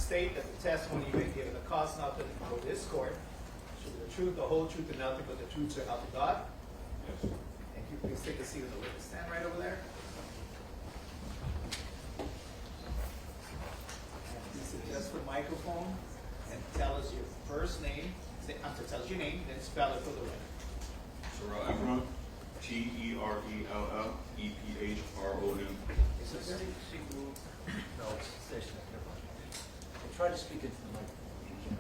State that the testimony you may give in the cause not to before this court should be the truth, the whole truth, and nothing but the truth, so help you God. Yes. Thank you. Please take a seat in the witness stand right over there. Please adjust the microphone and tell us your first name. Tell us your name, then spell it for the record. Terell Ephron, T-E-R-E-L-L-E-P-H-R-O-N. Is this there? No, it's stationary. And try to speak into the microphone.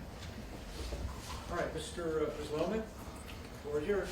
All right, Mr. Wellman, the floor is yours.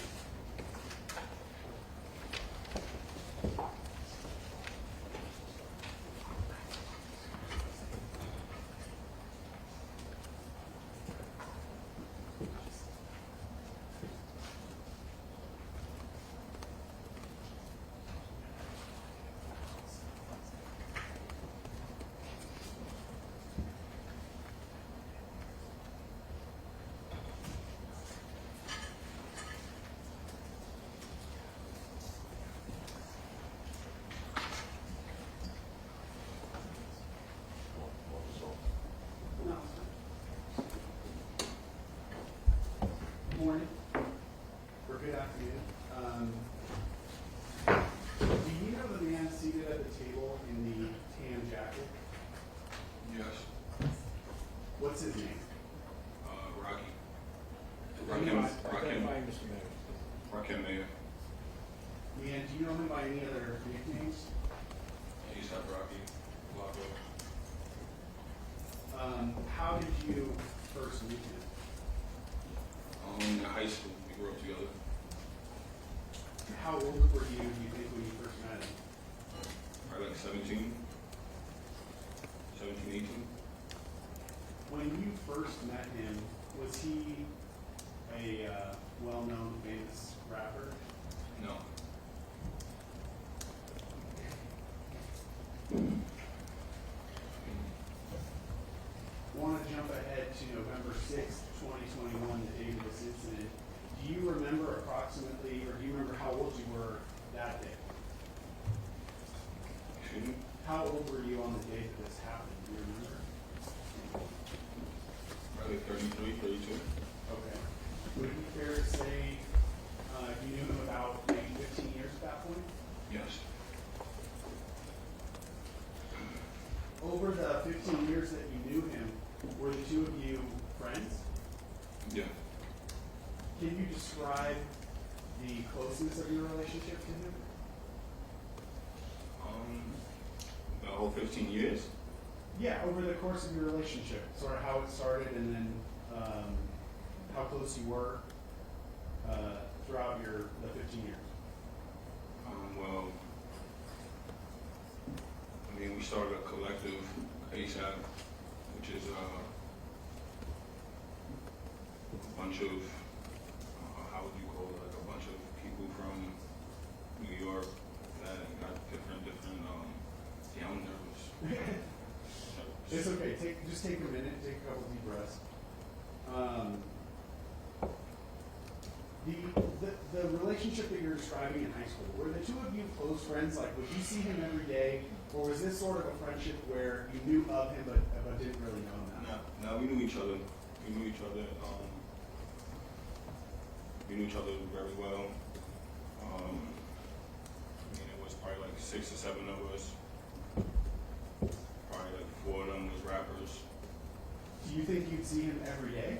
Good morning, or good afternoon. Do you know the man seated at the table in the tan jacket? Yes. What's his name? Rocky. Identify Mr. Mayers. Rakim Mayers. And do you know him by any other nicknames? I used to have Rocky. Lago. How did you first meet him? In high school, we grew up together. How old were you, do you think, when you first met him? Probably like 17, 18. When you first met him, was he a well-known, famous rapper? No. I want to jump ahead to November 6th, 2021, the date of this incident. Do you remember approximately, or do you remember how old you were that day? Excuse me? How old were you on the day that this happened? Do you remember? Probably 33, 32. Okay. Would it be fair to say you knew him about maybe 15 years at that point? Yes. Over the 15 years that you knew him, were the two of you friends? Yeah. Can you describe the closeness of your relationship to him? The whole 15 years? Yeah, over the course of your relationship, sort of how it started and then how close you were throughout the 15 years. Well, I mean, we started a collective ASAP, which is a bunch of, how would you call it, like a bunch of people from New York that got different calendars. It's okay. Just take a minute. Take a couple deep breaths. The relationship that you're describing in high school, were the two of you close friends? Like, would you see him every day, or was this sort of a friendship where you knew of him but didn't really know him? No, we knew each other. We knew each other. We knew each other very well. I mean, it was probably like 6 or 7 of us. Probably like 4 of them was rappers. Do you think you'd see him every day?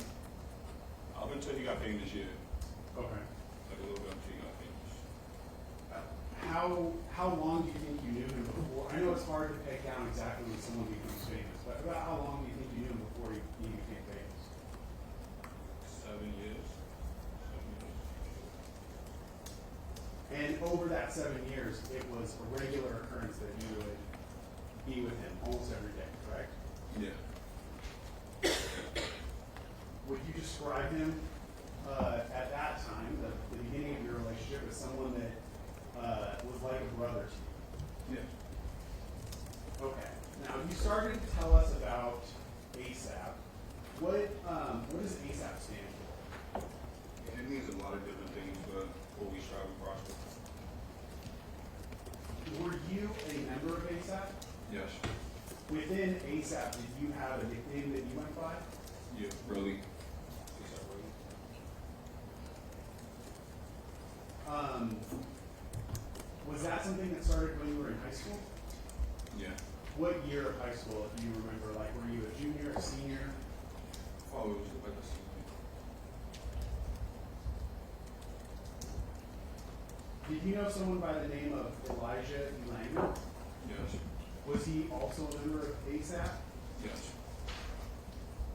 Up until he got famous this year. Okay. Like a little bit until he got famous. How long do you think you knew him before? I know it's hard to peg down exactly when someone becomes famous, but about how long do you think you knew him before he became famous? 7 years. 7 years. And over that 7 years, it was a regular occurrence that you would be with him almost every day, correct? Yeah. Would you describe him at that time, the beginning of your relationship, as someone that was like a brother to you? Yeah. Okay. Now, you started to tell us about ASAP. What does ASAP stand for? It means a lot of different things, but always strive to prosper. Were you a member of ASAP? Yes. Within ASAP, did you have a nickname that you went by? Yeah, Relli. ASAP Relli. Was that something that started when you were in high school? Yeah. What year of high school, if you remember? Like, were you a junior, a senior? Oh, it was like a season. Did you know someone by the name of Elijah Elango? Yes. Was he also a member of ASAP? Yes.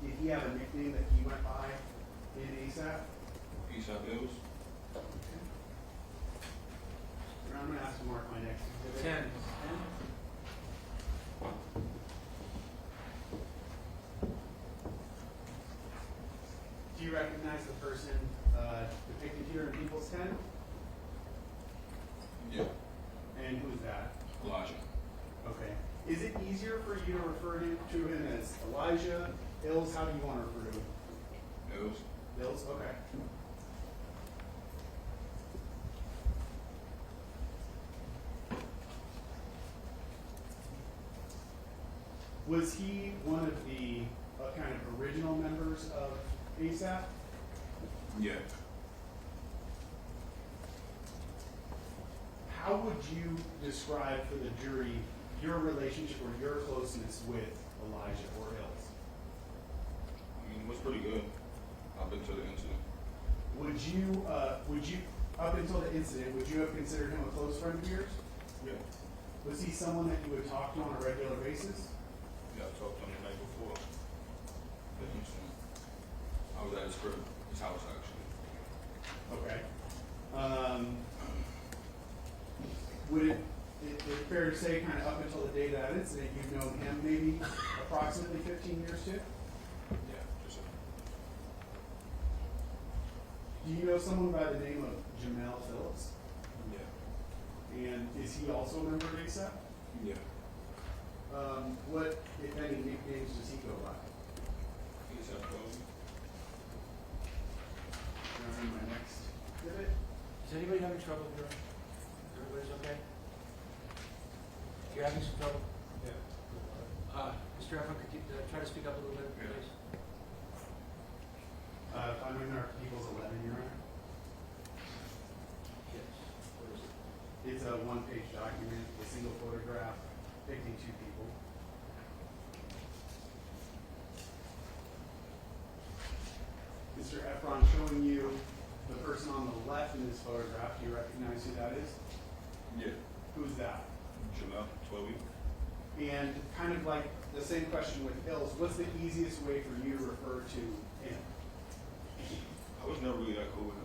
Did he have a nickname that he went by in ASAP? ASAP Bills. I'm gonna ask to mark my next exhibit. 10. 10? Do you recognize the person depicted here in People's 10? Yeah. And who's that? Elijah. Okay. Is it easier for you to refer to him as Elijah, Ills? How do you want to refer to him? Bills. Ills? Okay. Was he one of the kind of original members of ASAP? Yeah. How would you describe for the jury your relationship or your closeness with Elijah or Ills? I mean, it was pretty good up until the incident. Would you, up until the incident, would you have considered him a close friend of yours? Yeah. Was he someone that you would talk to on a regular basis? Yeah, I talked to him the night before the incident. I was at his crib, his house actually. Okay. Would it fair to say kind of up until the day of that incident, you've known him maybe approximately 15 years too? Yeah, just Do you know someone by the name of Jamel Phillips? yeah. And is he also a member of ASAP? Yeah. What, if any, nicknames does he go by? ASAP Relli. My next exhibit. Is anybody having trouble here? Everybody's okay? You're having some trouble? Yeah. Mr. Ephron, could you try to speak up a little bit, Yeah. please? I'm in our People's 11, Your Honor. Yes. What is it? It's a one-page document, a single photograph, depicting two people. Mr. Ephron, showing you the person on the left in this photograph. Do you recognize who that is? Yeah. Who's that? Jamel, 12. And kind of like the same question with Hills, what's the easiest way for you to refer to him? I was never really that cool with him.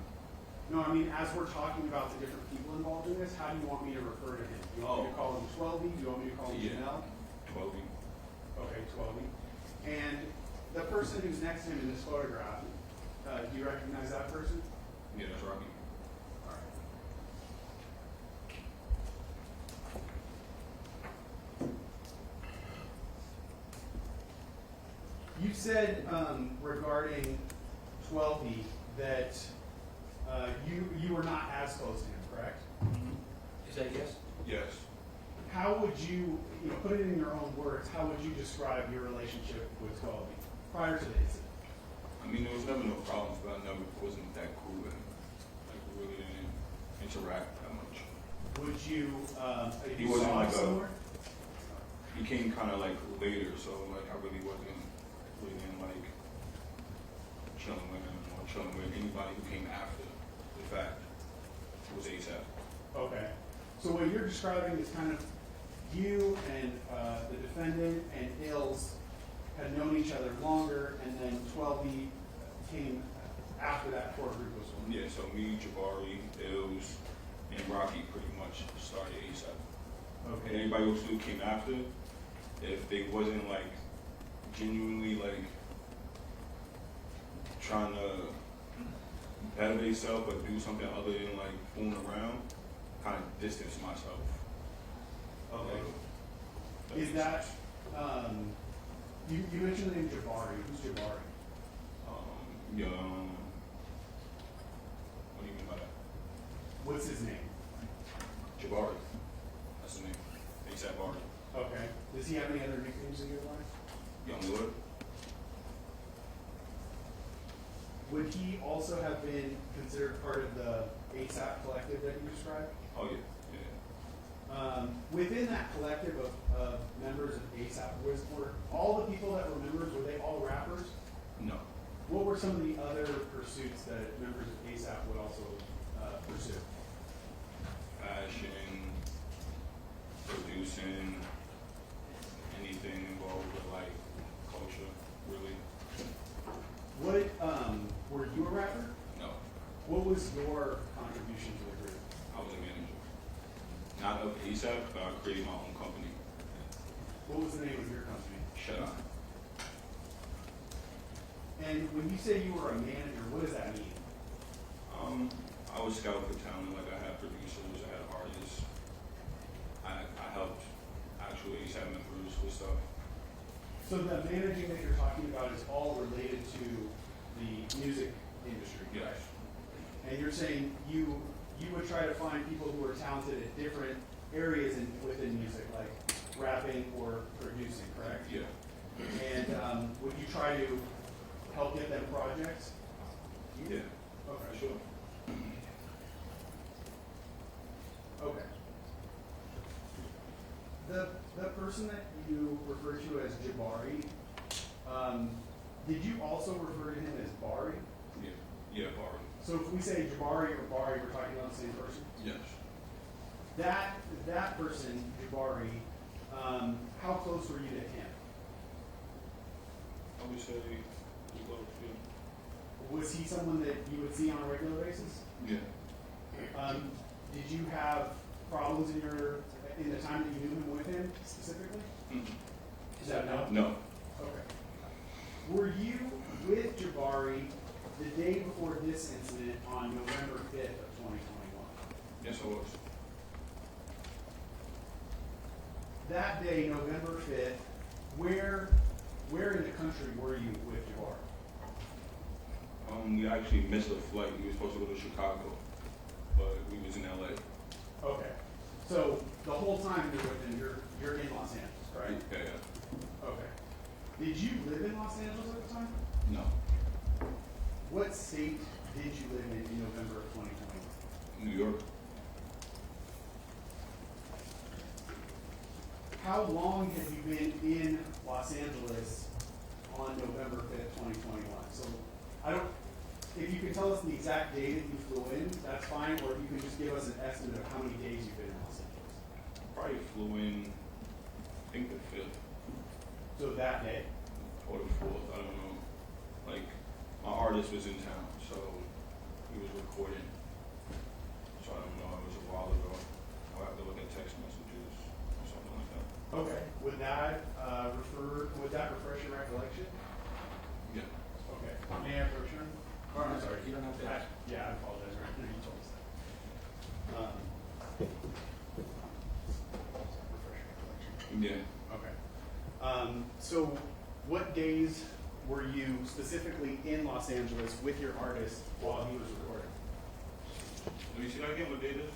No, I mean, as we're talking about the different people involved in this, how do you want me to refer to him? Do you want me to call him 12? Do you want me to call him Yeah. Janelle? 12. Okay, 12. And the person who's next to him in this photograph, do you recognize that person? Yeah, that's Rakim. All right. You said regarding 12B that you were not as close to him, correct? Is that yes? Yes. How would you put it in your own words, how would you describe your relationship with 12B prior to the incident? I mean, there was never no problems, but I never wasn't that cool with him. Like, we really didn't interact that much. Would you, if He you wasn't saw him like a- somewhere? He came kind of like later, so like I really wasn't like chilling with him or chilling with anybody who came after the fact. It was ASAP. Okay. So what you're describing is kind of you and the defendant and Ills had known each other longer, and then 12B came after that core group was formed. Yeah, so me, Jabari, Ills, and Rocky pretty much started ASAP. And Okay. anybody else who came after, if they wasn't like genuinely like trying to better themselves or do something other than like fooling around, kind of distance myself. Okay. That Is makes that, sense. you mentioned the name Jabari. Who's Jabari? Yeah, what do you mean by that? What's his name? Jabari. That's the name. ASAP Bari. Okay. Does he have any other nicknames that would he also have been considered part of the ASAP collective that you described? Oh, yeah, yeah. Within that collective of members of ASAP, were all the people that were members, were they all rappers? No. What were some of the other pursuits that members of ASAP would also pursue? Fashion, producing, anything involved with like culture, really. What, were you a rapper? No. What was your contribution to the group? I was a manager. Not of ASAP, but I created my own company. What was the name of your company? Shut Up. And when you say you were a manager, what does that mean? I was scout for talent, like I had producers, I had artists. I helped actual ASAP members with stuff. So the managing that you're talking about is all related to the music industry, Yes. right? And you're saying you would try to find people who are talented at different areas within music, like rapping or producing, correct? Yeah. And would you try to help get them projects? Yeah. Okay. For sure. Okay. The person that you refer to as Jabari, did you also refer to him as Bari? Yeah. Yeah, Bari. So if we say Jabari or Bari, we're talking about the same person? Yes. That person, Jabari, how close were you to him? I would say we both feel. Was he someone that you would see on a regular basis? Yeah. Did you have problems in the time that you knew him with him specifically? Is that no? No. Okay. Were you with Jabari the day before this incident on November 5th of 2021? Yes, I was. That day, November 5th, where in the country were you with Jabari? We actually missed a flight. We were supposed to go to Chicago, but we was in LA. Okay. So the whole time you're with him, you're in Los Angeles, right? Yeah, yeah. Okay. Did you live in Los Angeles at the time? No. What state did you live in November of 2021? New York. How long have you been in Los Angeles on November 5th, 2021? So if you can tell us the exact day that you flew in, that's fine, or if you can just give us an estimate of how many days you've been in Los Angeles. Probably flew in, I think the 5th So that day. or the 4th, I don't know. Like, my artist was in town, so he was recording. So I don't know, it was a while ago. I'll have to look at text messages or something like that. Okay. Would that refresh your recollection? Yeah. Okay. May I approach him? Oh, I'm sorry. You don't have to ask. Yeah, I apologize. Right. You told us that. Refresh your recollection. Yeah. Okay. So what days were you specifically in Los Angeles with your artist while he was recording? Let me see that again, what date is it?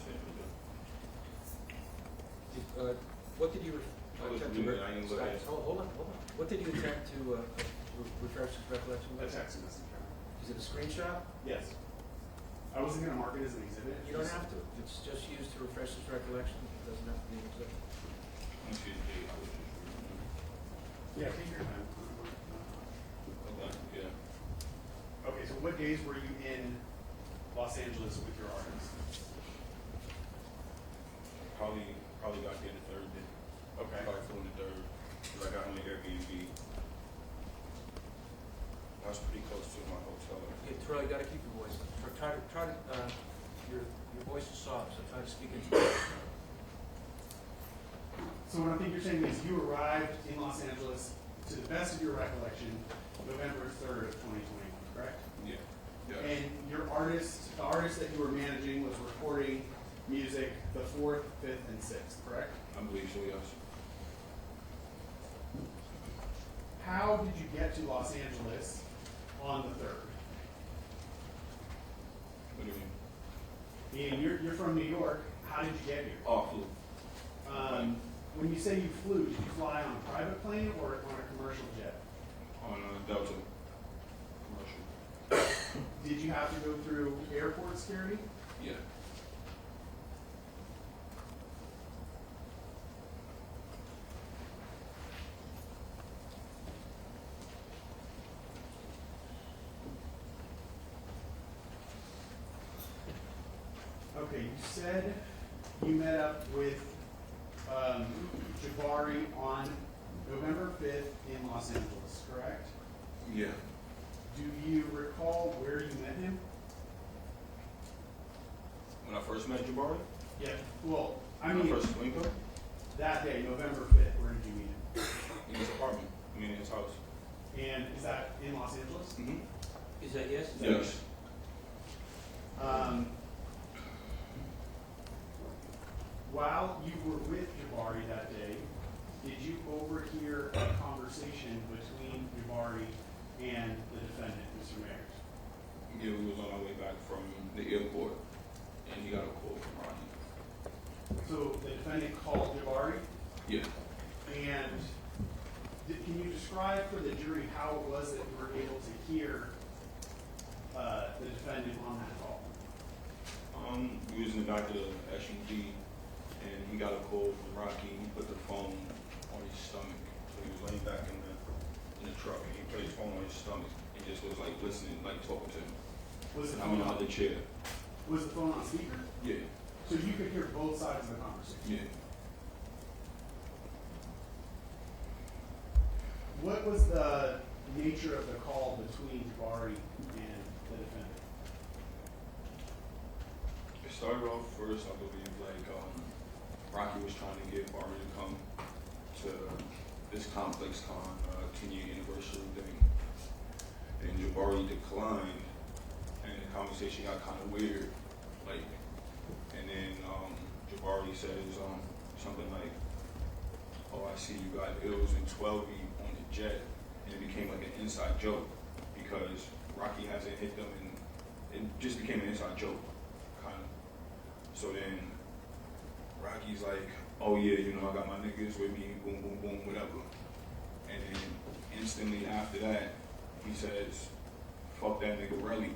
What did you I was attempt to? reading it, I didn't look at it. Hold on. What did you attempt to refresh his recollection A with? text message. Is it a screenshot? Yes. I wasn't going to mark it as an exhibit. You don't have to. It's just used to refresh his recollection. It doesn't have to be an exhibit. Let me see the date, I was just reading it. Yeah, take your time. Okay, yeah. Okay, so what days were you in Los Angeles with your artist? Probably got there the 3rd day. Okay. Probably flew in the 3rd, because I got on the Airbnb. I was pretty close to my hotel. Okay, Terell, you got to keep your voice. Try to. Your voice is soft, so try to speak into it. So what I think you're saying is you arrived in Los Angeles, to the best of your recollection, November 3rd of 2021, correct? Yeah. Yeah. And your artist, the artist that you were managing was recording music the 4th, 5th, and 6th, correct? I believe so, yes. How did you get to Los Angeles on the 3rd? What do you mean? Meaning you're from New York, how did you get here? Oh, flew. When you say you flew, did you fly on a private plane or on a commercial jet? On Delta. Commercial. Did you have to go through airport security? Yeah. Okay, you said you met up with Jabari on November 5th in Los Angeles, correct? Yeah. Do you recall where you met him? When I first met Jabari, Yeah. Well, I when mean, I first linked up, that day, November 5th, where did you meet him? in his apartment, in his house. And is that in Los Angeles? Mm-hmm. Is that yes? Is that Yes. While you were with Jabari that day, did you overhear a conversation between Jabari and the defendant, Mr. Mayers? Yeah, we was on our way back from the airport, and he got a call from Rakim. So the defendant called Jabari, Yeah. and can you describe for the jury how it was that you were able to hear the defendant on that call? We was in the back of the SUV, and he got a call from Rakim. He put the phone on his stomach, so he was laying back in the truck, and he put his phone on his stomach, and just was like listening, like talking to him. Was the And I'm phone out the on, chair. was the phone on speaker? Yeah. So you could hear both sides of the conversation? Yeah. What was the nature of the call between Jabari and the defendant? It started off first, I believe, like Rocky was trying to get Barbie to come to this complex con 10-year anniversary thing, and Jabari declined, and the conversation got kind of weird, like, and then Jabari says something like, "Oh, I see you got ills and 12 on the jet," and it became like an inside joke because Rocky hasn't hit them, and it just became an inside joke, kind of. So then Rocky's like, "Oh yeah, you know, I got my niggas with me, boom, boom, boom, whatever." And then instantly after that, he says, "Fuck that nigga Relli."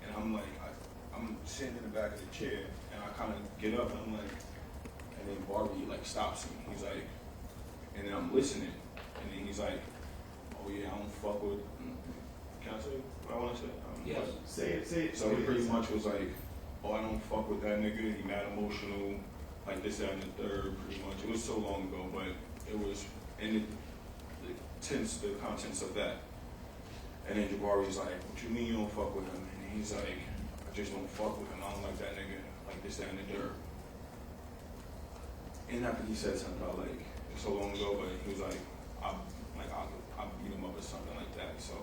And I'm like, I'm sitting in the back of the chair, and I kind of get up, and I'm like, and then Barbie like stops me. He's like, and then I'm listening, and then he's like, "Oh yeah, I don't fuck with." Can I say what I want to say? Yes. Say it. So he pretty much was like, "Oh, I don't fuck with that nigga. He mad emotional, like this, that, and the third." Pretty much. It was so long ago, but it was in the contents of that. And then Jabari's like, "What you mean you don't fuck with him?" And he's like, "I just don't fuck with him. I don't like that nigga. Like this, that, and the third." And after he said something about like it's so long ago, but he was like, I'll beat him up or something like that. So,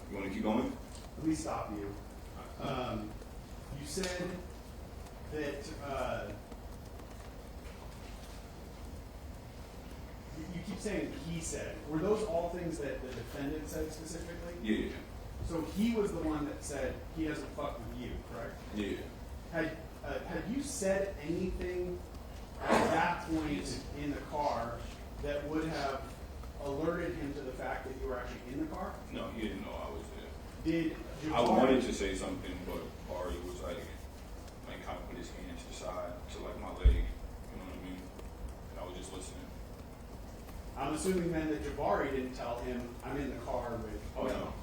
you want to keep going? Let me stop you. You said that you keep saying he said. Were those all things that the defendant said specifically? Yeah, So he was the one that said he doesn't fuck with you, correct? yeah. Had you said anything at that point in the car that would have alerted him to the fact that you were actually in the car? No, he didn't know I was there. Did Jabari, I wanted to say something, but Ari was like kind of put his hand to the side to like my leg. You know what I mean? And I was just listening. I'm assuming then that Jabari didn't tell him, I'm in the car with... Oh no.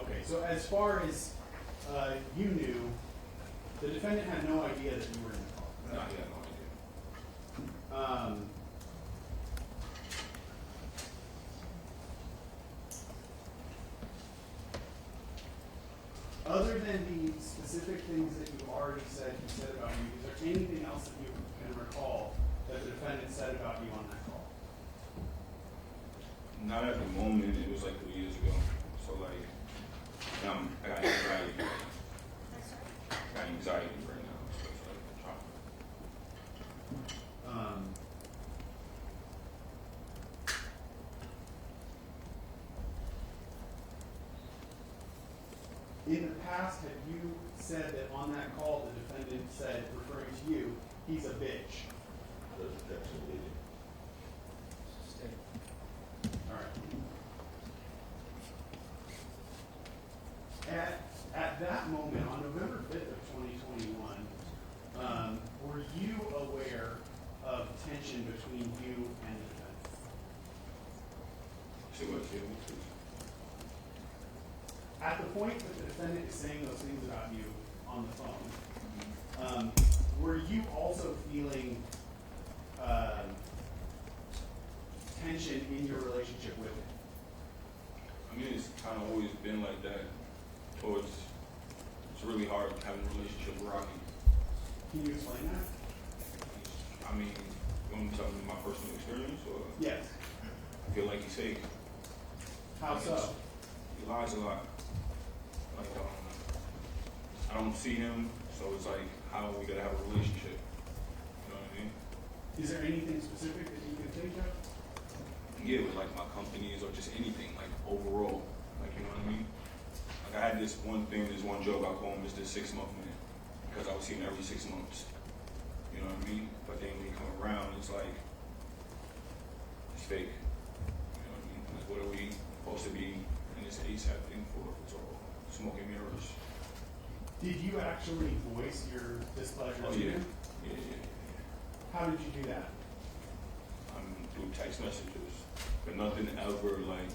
Okay, so as far as you knew, the defendant had no idea that you were in the car. No, correct? he had no idea. Other than the specific things that you've already said he said about you, is there anything else that you can recall that the defendant said about you on that call? Not at the moment. It was like 3 years ago. So like, I got anxiety. I got anxiety right now. So it's like trauma. In the past, have you said that on that call the defendant said, referring to you, he's a bitch? All right. See what's here. At the point that the defendant is saying those things about you on the phone, were you also feeling tension in your relationship with him? I mean, it's kind of always been like that. Towards, it's really hard having a relationship with Rocky. Can you explain that? I mean, you want me to tell me my personal experience, or Yes. I feel like he's fake. How so? He lies a lot. Like, I don't see him, so it's like, how are we gonna have a relationship? You know what I mean? Is there anything specific that you can think of? Yeah, with like my companies or just anything, like overall. Like, you know what I mean? Like, I had this one joke I call him Mr. 6 Month Man, because I would see him every 6 months. You know what I mean? But then when he come around, it's like, it's fake. You know what I mean? Like, what are we supposed to be in this ASAP thing for? It's all smoke and mirrors. Did you actually voice your displeasure Oh to yeah. him? Yeah. How did you do that? Through text messages, but nothing ever like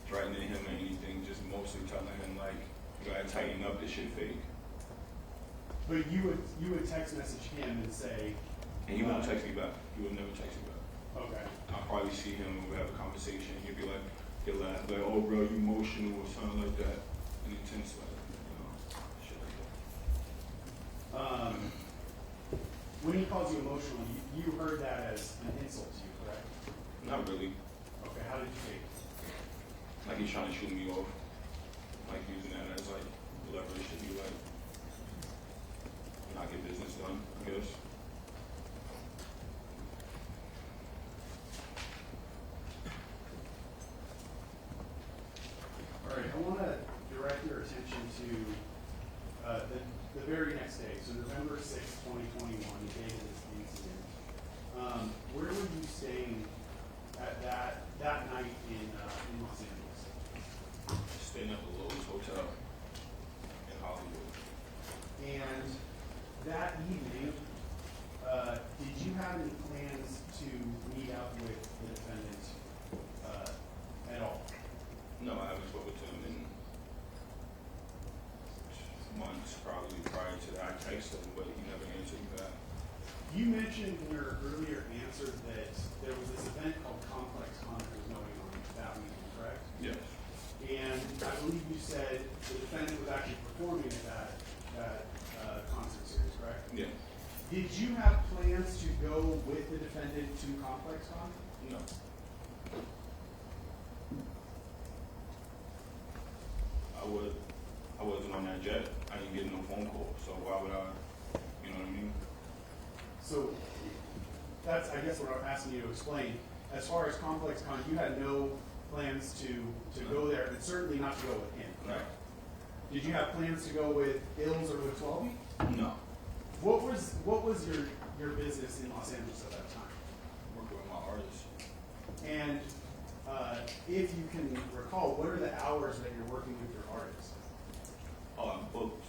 threatening him or anything, just mostly telling him like, you gotta tighten up, this shit fake. But you would text message him and say, And he won't text me back. He would never text me back. okay. I'll probably see him and we'll have a conversation. He'll be like, he'll laugh, like, oh bro, you emotional or something like that. And intense, like, you know, shit like that. When he calls you emotional, you heard that as an insult to you, correct? Not really. Okay, how did you take it? Like he's trying to shoot me off. Like using that as like leverage to be like, not get business done, I guess. All right, I want to direct your attention to the very next day, so November 6th, 2021, the day of this incident. Where were you staying at that night in Los Angeles? Staying at the Lowe's Hotel in Hollywood. And that evening, did you have any plans to meet up with the defendant at all? No, I haven't spoken to him in months, probably prior to that. I texted him, but he never answered me back. You mentioned in your earlier answer that there was this event called Complex Concerts going on that weekend, correct? Yes. And I believe you said the defendant was actually performing at that concert series, correct? Yeah. Did you have plans to go with the defendant to Complex Con? No. I wasn't on that jet. I didn't get no phone call, so why would I, you know what I mean? So that's, I guess, what I'm asking you to explain. As far as Complex Con, you had no plans to go there, and certainly not to go with him, correct? Did you have plans to go with Ills or with 12? No. What was your business in Los Angeles at that time? Working with my artists. And if you can recall, what are the hours that you're working with your artists? Oh, I booked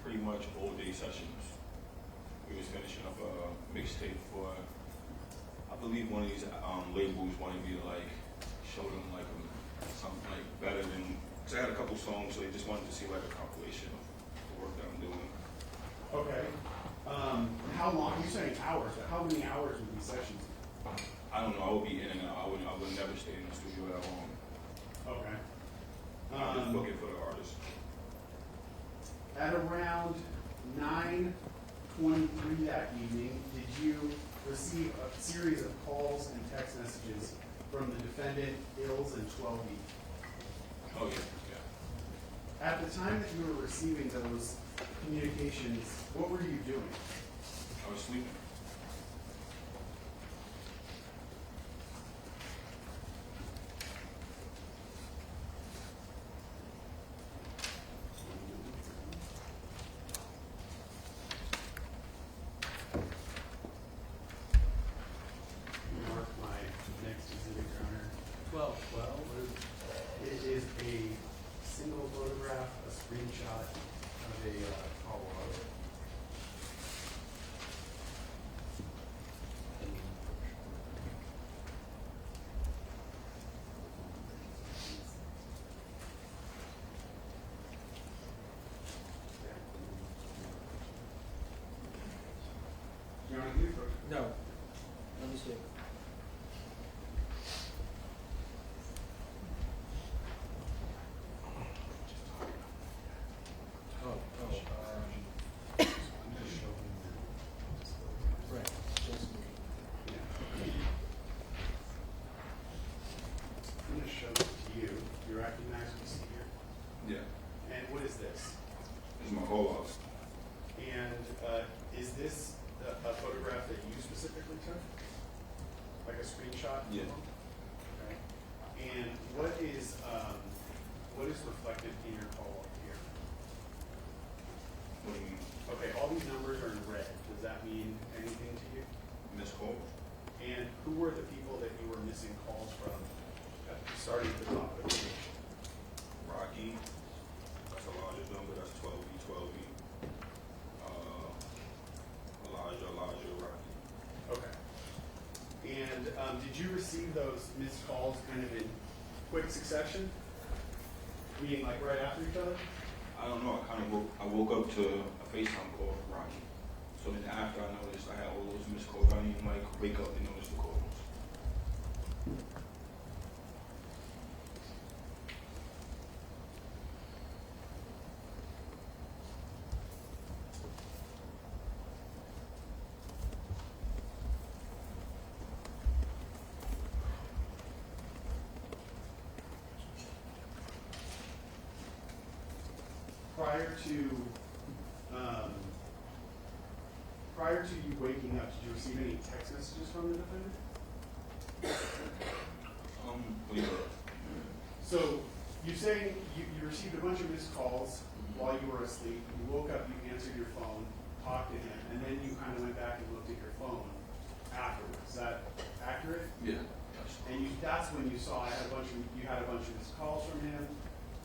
pretty much all day sessions. We was finishing up a mixtape for, I believe one of these labels wanted me to like show them like something like better than, because I had a couple songs, so they just wanted to see like a compilation of the work that I'm doing. Okay. How long? You're saying hours, but how many hours would these sessions be? I don't know, I would be in and out. I would never stay in the studio that long. Okay. I was looking for the artist. At around 9:23 that evening, did you receive a series of calls and text messages from the defendant, Ills, and 12E? Oh yeah. At the time that you were receiving those communications, what were you doing? I was sleeping. Mark my next exhibit, Your Honor. 12. It is a single photograph, a screenshot of a call log. No. Let me see. Oh, right. I'm gonna show this to you. You recognize what you see here? Yeah. And what is this? This is my whole house. And is this a photograph that you specifically took? Like a screenshot? Yeah. Okay. And what is reflected in your call up here? What do you mean? Okay, all these numbers are in red. Does that mean anything to you? Miss Cole? And who were the people that you were missing calls from starting at the top of the page? Rocky. That's a larger number. That's 12B, 12B. Elijah, Rocky. Okay. And did you receive those missed calls kind of in quick succession? Meaning like right after each other? I don't know. I woke up to a FaceTime call from Rocky. So then after I noticed I had all those missed calls, I didn't even like wake up and notice the calls. Prior to you waking up, did you receive any text messages from the defendant? Yeah. So you say you received a bunch of missed calls while you were asleep. You woke up, you answered your phone, talked to him, and then you kind of went back and looked at your phone afterwards. Is that accurate? Yeah. And that's when you saw you had a bunch of missed calls from him,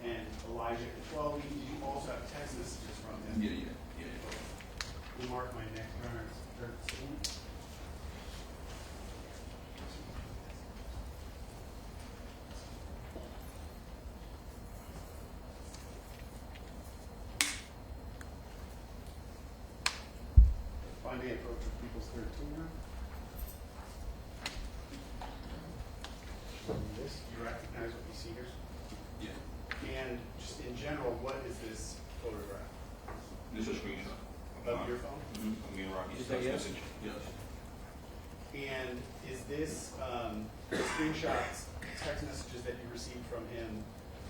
and Elijah at 12. Did you also have text messages from him? Yeah. You mark my next turn. Find the approach of people's 13 now. This, you recognize what you see here? Yeah. And just in general, what is this photograph? This is a screenshot. Of your phone? Mm-hmm. I mean, Rocky's Is that text yes? message. Yes. And is this screenshots, text messages that you received from him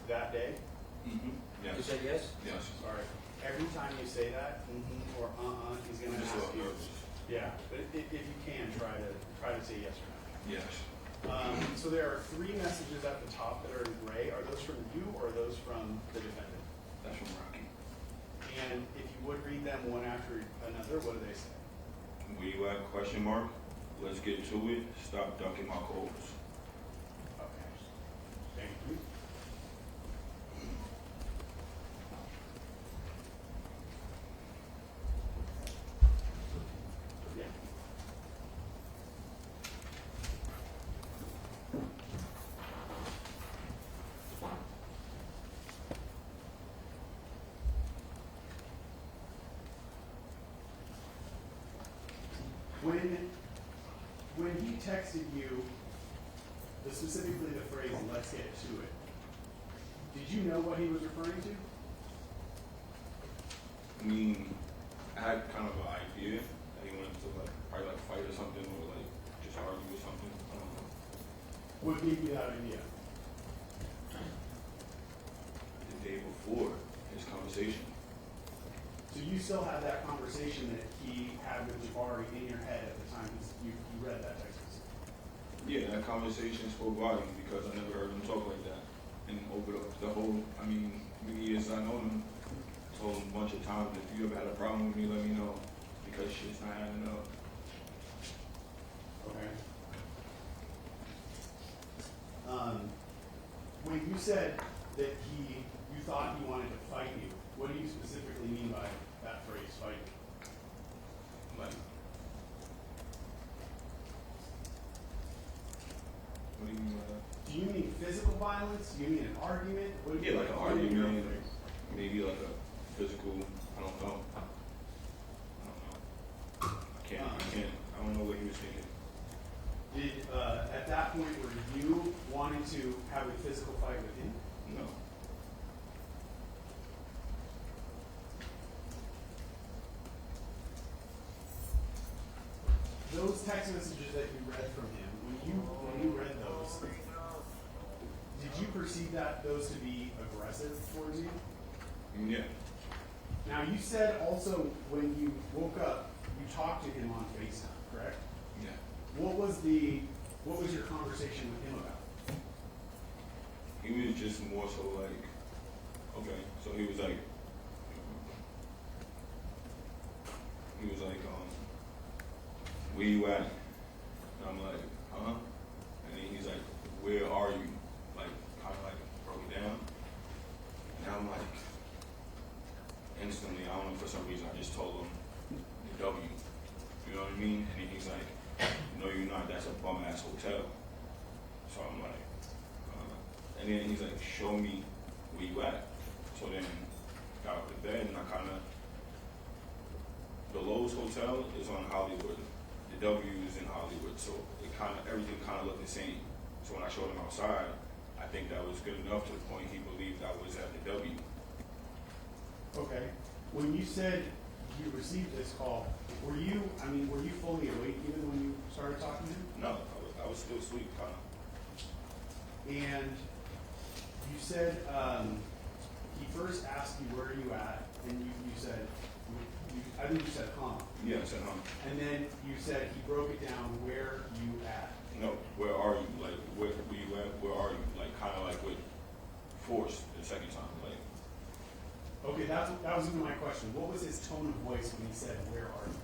that day? Mm-hmm. Yes. You said yes? Yes. Sorry. Every time you say that, or he's going to Just a ask little you. nervous. Yeah, but if you can, try to say yes or no. Yes. So there are 3 messages at the top that are in gray. Are those from you or are those from the defendant? That's from Rocky. And if you would read them one after another, what do they say? Where you at? Question mark. Let's get to it. Stop ducking my calls. Okay. Thank you. Yeah. When he texted you, specifically the phrase, let's get to it, did you know what he was referring to? I mean, I had kind of an idea that he wanted to probably fight or something, or just argue or something. I don't know. What gave you that idea? The day before his conversation. So you still have that conversation that he had with Jabari in your head at the time you read that text message? Yeah, that conversation spoke volumes because I never heard him talk like that. And over the whole, many years I know him, I told him a bunch of times, if you ever had a problem with me, let me know, because shit's not adding up. Okay. When you said that you thought he wanted to fight you, what do you specifically mean by that phrase, fight you? Like, what do you mean by that? Do you mean physical violence? Do you mean an argument? What do you Yeah, like an what do you mean argument, by that phrase? maybe like a physical, I don't know. I can't, I don't know what he was thinking. Did, at that point, were you wanting to have a physical fight with him? No. Those text messages that you read from him, when you read those, did you perceive those to be aggressive towards you? Yeah. Now, you said also when you woke up, you talked to him on FaceTime, correct? Yeah. What was your conversation with him about? He was just more so like, okay, so he was like, where you at? And I'm like, huh? And then he's like, where are you? Like, kind of like broke it down. And I'm like, instantly, I don't know, for some reason, I just told him the W. You know what I mean? And then he's like, no, you're not. That's a bum-ass hotel. So I'm like, and then he's like, show me where you at. So then got up to bed and I kind of, the Lowe's Hotel is on Hollywood. The W is in Hollywood. So it kind of, everything kind of looked the same. So when I showed him outside, I think that was good enough to the point he believed I was at the W. Okay. When you said you received this call, were you fully awake even when you started talking to him? No, I was still asleep, kind of. And you said he first asked you where are you at, and you said, I think you said huh. Yeah, I said, And then you said he broke it down, where you at? no, where are you? Like, where you at? Where are you? Like, kind of like with force the second time. Like, Okay, that was even my question. What was his tone of voice when he said, where are you?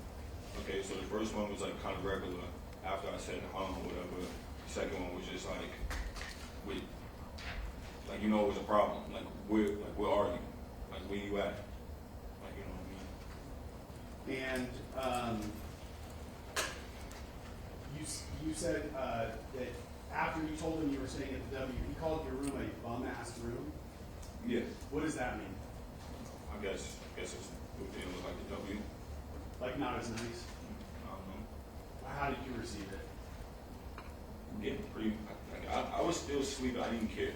okay, so the first one was like kind of regular. After I said or whatever, the second one was just like, with, like, you know, it was a problem. Like, where are you? Like, where you at? Like, you know what I mean? And you said that after you told him you were staying at the W, he called your room a bum-ass room. Yeah. What does that mean? I guess it's it was like the W. Like not as nice? I don't know. How did you receive it? Yeah, pretty. I was still sleeping. I didn't care.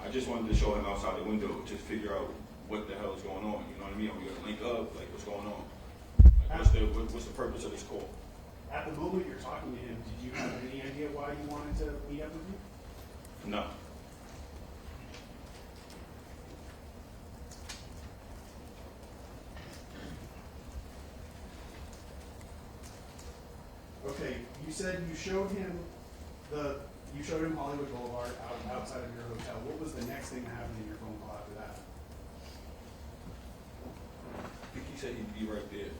I just wanted to show him outside the window to figure out what the hell is going on. You know what I mean? Are we gonna link up? Like, what's going on? Like, what's the purpose of this call? At the moment you're talking to him, did you have any idea why you wanted to meet up with you? No. Okay, you said you showed him Hollywood Boulevard outside of your hotel. What was the next thing that happened in your phone call after that? I think he said he'd be right there.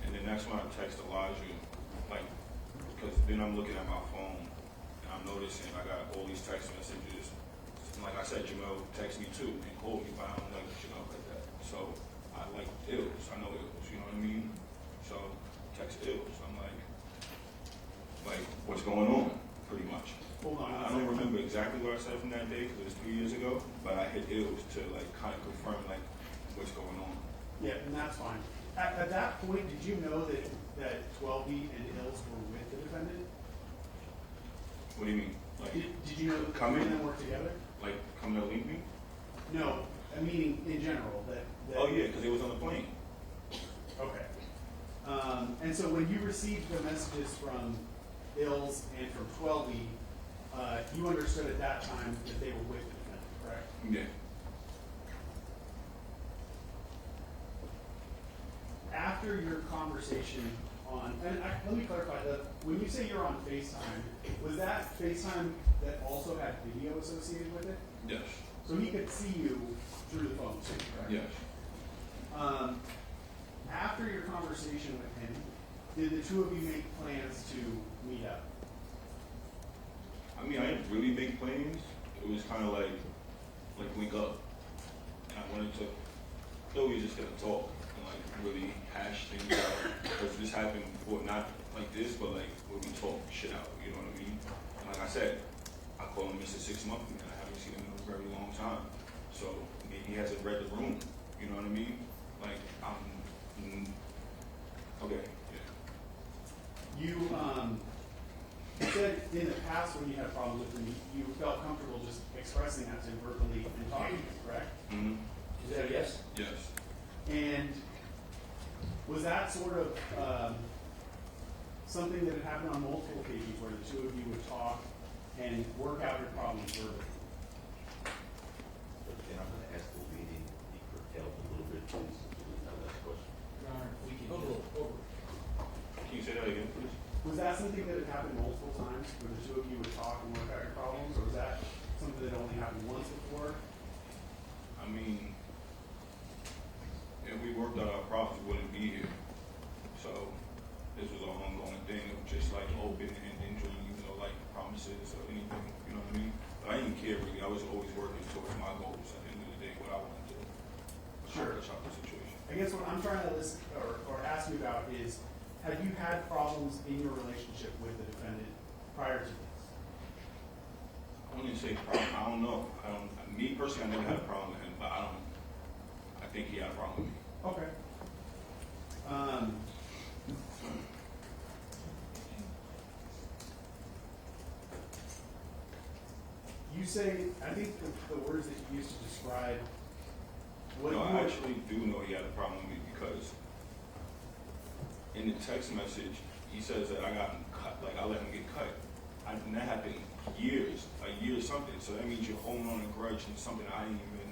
And then that's when I text Elijah, like, because then I'm looking at my phone and I'm noticing I got all these text messages. And like I said, Jamel text me too and called me, but I don't like Jamel like that. So I like ills. I know ills, you know what I mean? So text ills. I'm like, what's going on? Pretty much. Hold on. I don't remember exactly what I said from that day because it was 3 years ago, but I hit ills to like kind of confirm like what's going on. Yeah, and that's fine. At that point, did you know that 12B and Ills were with the defendant? What do you mean? Like, Did you know that the Come three of in? them work together? like come to link me? No, I mean in general. That Oh yeah, because it was on the plane. Okay. And so when you received the messages from Ills and from 12B, you understood at that time that they were with the defendant, correct? Yeah. After your conversation let me clarify, when you say you're on FaceTime, was that FaceTime that also had video associated with it? Yes. So he could see you through the phone too, correct? Yes. After your conversation with him, did the two of you make plans to meet up? I mean, I didn't really make plans. It was kind of like link up, and I wanted to. So we were just gonna talk and like really hash things out because this happened before, not like this, but like where we talk shit out. You know what I mean? And like I said, I call him Mr. 6 Month, and I haven't seen him in a very long time. So maybe he hasn't read the room. You know what I mean? Like okay, yeah. You said in the past when you had problems with him, you felt comfortable just expressing that to him verbally and talking to him, correct? Mm-hmm. Is that a yes? Yes. And was that sort of something that had happened on multiple occasions where the two of you would talk and work out your problems verbally? And I'm going to ask the meeting be curtailed a little bit, please, to the last question. Your Honor, we can Can you say that again, please? Was that something that had happened multiple times where the two of you would talk and work out your problems, or was that something that only happened once before? I mean, if we worked out our problems, we wouldn't be here. So this was an ongoing thing of just like open and enjoying, you know, like promises or anything, you know what I mean? But I didn't care really. I was always working towards my goals at the end of the day, what I wanted to accomplish out of the situation. I guess what I'm trying to listen or ask you about is, have you had problems in your relationship with the defendant prior to this? I wouldn't say problem. I don't know. Me personally, I never had a problem with him, but I think he had a problem with me. Okay. You say, I think the words that you used to describe what No, you I were- actually do know he had a problem with me because in the text message, he says that I got him cut, like I let him get cut. And that happened a year something. So that means you're holding on a grudge and something I didn't even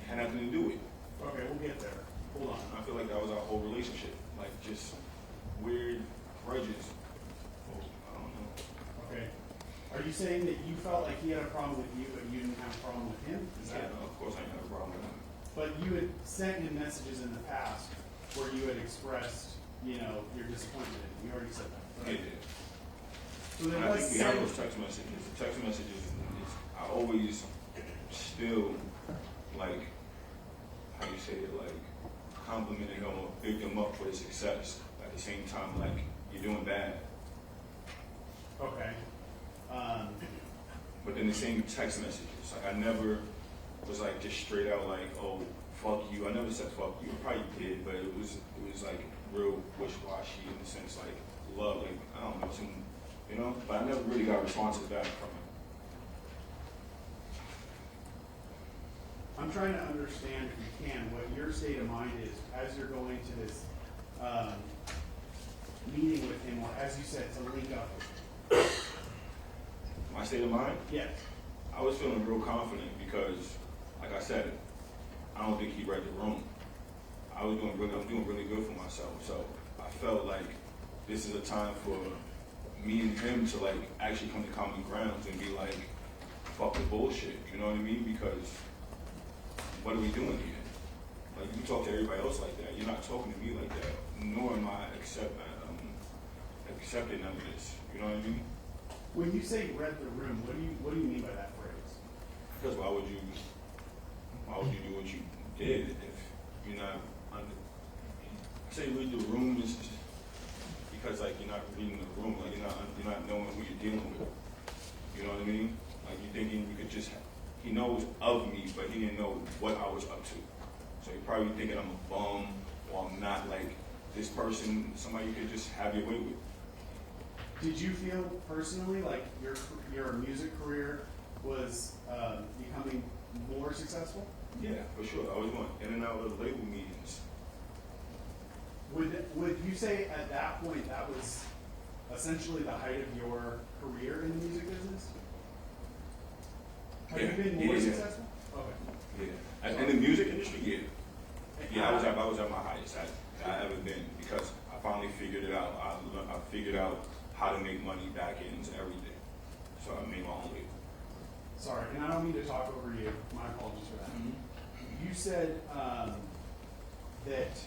had nothing to do with. Okay, we'll get there. Hold on. I feel like that was our whole relationship, like just weird grudges. Oh, I don't know. Okay. Are you saying that you felt like he had a problem with you, but you didn't have a problem with him? Is Yeah, that? no, of course I didn't have a problem with him. But you had sent him messages in the past where you had expressed, you know, your disappointment in him. You already said that, Yeah, right? yeah. So then And I let's think we have say, those text messages. The text messages, I always still, like, how you say it, like, complimented him or bigged him up for his success. At the same time, like, you're doing bad. okay. But then the same text messages, like, I never was, like, just straight out, like, oh, fuck you. I never said fuck you. I probably did, but it was like, real wishy-washy in the sense, like, love, like, I don't know, some, you know? But I never really got responses back from him. I'm trying to understand, if you can, what your state of mind is as you're going to this meeting with him, or as you said, to link up with him. My state of mind? Yes. I was feeling real confident because, like I said, I don't think he read the room. I'm doing really good for myself. So I felt like this is a time for me and him to like actually come to common grounds and be like, fuck the bullshit. You know what I mean? Because what are we doing here? Like you talk to everybody else like that. You're not talking to me like that. Nor am I accepting none of this. You know what I mean? When you say read the room, what do you mean by that phrase? Because why would you do what you did if you're not under? I say read the room is because like you're not reading the room, like you're not knowing who you're dealing with. You know what I mean? Like you're thinking you could just. He knows of me, but he didn't know what I was up to. So you're probably thinking I'm a bum or I'm not like this person, somebody you could just have your way with. Did you feel personally like your music career was becoming more successful? Yeah, for sure. I was going in and out of label meetings. Would you say at that point that was essentially the height of your career in the music business? Have you been more successful? Okay. Yeah. In the music industry, yeah. Yeah, I was at my highest I ever been because I finally figured it out. I figured out how to make money back into everything. So I made my own way. Sorry, and I don't mean to talk over you. My apologies for that. You said that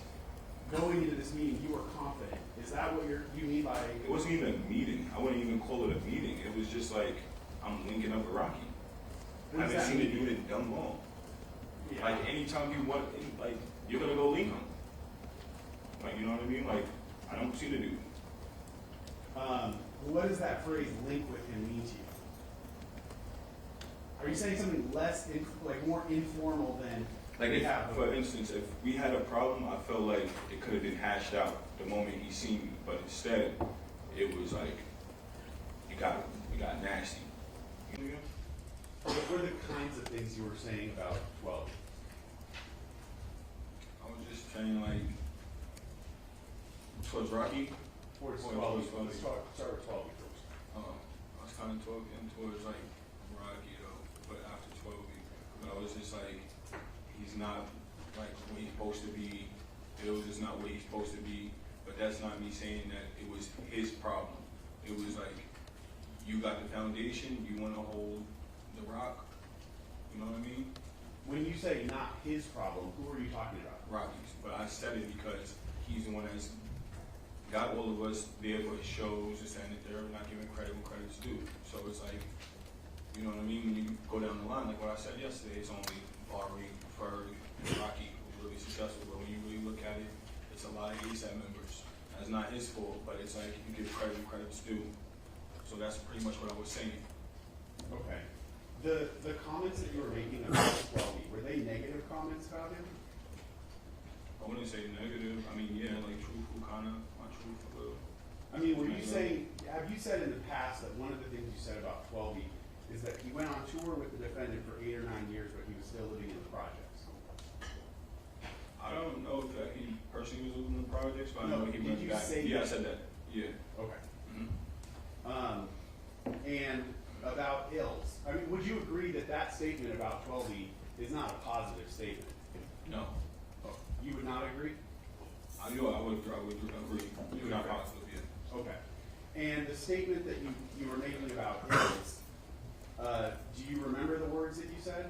going into this meeting, you were confident. Is that what you mean by? It wasn't even a meeting. I wouldn't even call it a meeting. It was just like I'm linking up with Rocky. I What does haven't that seen mean? it do it in dumb long. Yeah. Like anytime you want, like you're gonna go link him. Like you know what I mean? Like I don't see the dude. What does that phrase "link with him" mean to you? Are you saying something less, like more informal than? Like, we if, have? for instance, if we had a problem, I felt like it could have been hashed out the moment he seen me, but instead, it was like, it got nasty. What were the kinds of things you were saying about 12? I was just saying, like, towards Rocky, Towards Or 12, towards 12. let's start with 12 first. I was kind of talking towards like Rocky though, but after 12 weeks, but I was just like, he's not like where he's supposed to be. Bills is not where he's supposed to be. But that's not me saying that it was his problem. It was like, you got the foundation, you want to hold the rock. You know what I mean? When you say not his problem, who are you talking about? Rockies. But I said it because he's the one that's got all of us there for his shows, this and the third, not giving credit when credit's due. So it's like, you know what I mean? When you go down the line, like what I said yesterday, it's only Ari, Ferg, and Rocky who's really successful. But when you really look at it, it's a lot of ASAP members. That's not his fault, but it's like you give credit when credit's due. So that's pretty much what I was saying. Okay. The comments that you were making about 12, were they negative comments about him? I wouldn't say negative. I mean, yeah, like truthful, kind of, not truthful. I mean, were you saying, have you said in the past that one of the things you said about 12 is that he went on tour with the defendant for 8 or 9 years, but he was still living in the projects? I don't know if that he personally was living in the projects, but I No, know he did went you back. say Yeah, I that? said that. Yeah. Okay. Mm-hmm. And about ills, I mean, would you agree that that statement about 12 is not a positive statement? No. You would not agree? I know I would agree. You're not positive, yeah. Okay. And the statement that you were making about ills, do you remember the words that you said?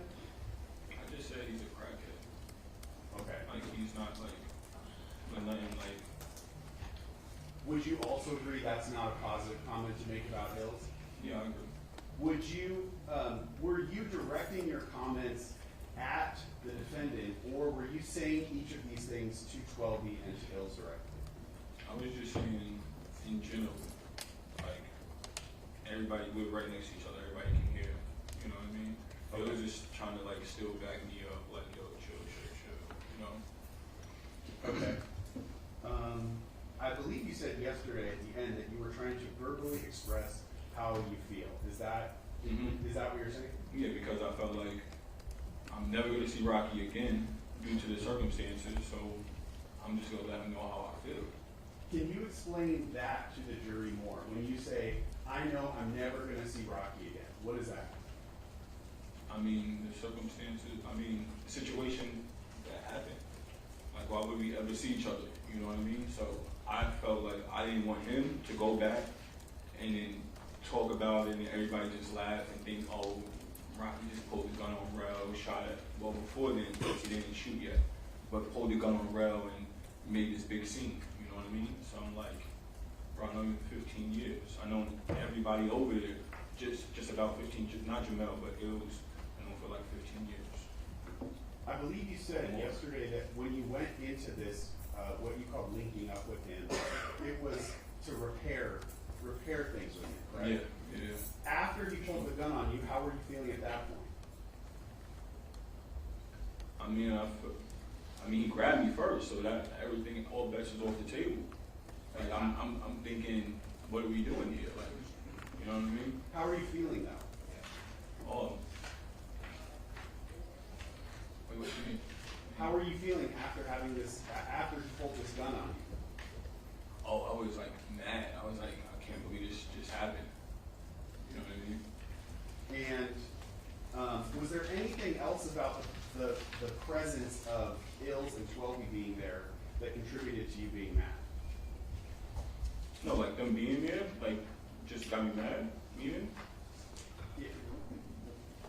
I just said he's a crackhead. Okay. Like he's not nothing like. Would you also agree that's not a positive comment to make about ills? Yeah, I agree. Would you, were you directing your comments at the defendant, or were you saying each of these things to 12B and to ills directly? I was just saying in general, like everybody live right next to each other. Everybody can hear. You know what I mean? It was just trying to like still back me up, like yo, chill. You know? Okay. I believe you said yesterday at the end that you were trying to verbally express how you feel. Is that Mm-hmm. is that what you're saying? Yeah, because I felt like I'm never going to see Rocky again due to the circumstances, so I'm just going to let him know how I feel. Can you explain that to the jury more? When you say, I know I'm never going to see Rocky again, what is that? I mean, the circumstances, I mean, the situation that happened. Like, why would we ever see each other? You know what I mean? So I felt like I didn't want him to go back and then talk about it and everybody just laugh and think, oh, Rocky just pulled the gun on Rel, shot it. Well, before then, because he didn't shoot yet, but pulled the gun on Rel and made this big scene. You know what I mean? So I'm like, bro, I know you for 15 years. I know everybody over there, just about 15, not Jamel, but it was, I know for like 15 years. I believe you said yesterday that when you went into this, what you call linking up with him, it was to repair things with him, right? Yeah. After he pulled the gun on you, how were you feeling at that point? I mean, he grabbed me first, so that everything, all bets is off the table. Like I'm thinking, what are we doing here? Like, you know what I mean? How are you feeling though? Oh. Wait, what you mean? How were you feeling after having this, after he pulled this gun on you? Oh, I was like mad. I was like, I can't believe this just happened. You know what I mean? And was there anything else about the presence of Ills and 12 being there that contributed to you being mad? No, like them being there, like just got me mad. Meaning? Yeah.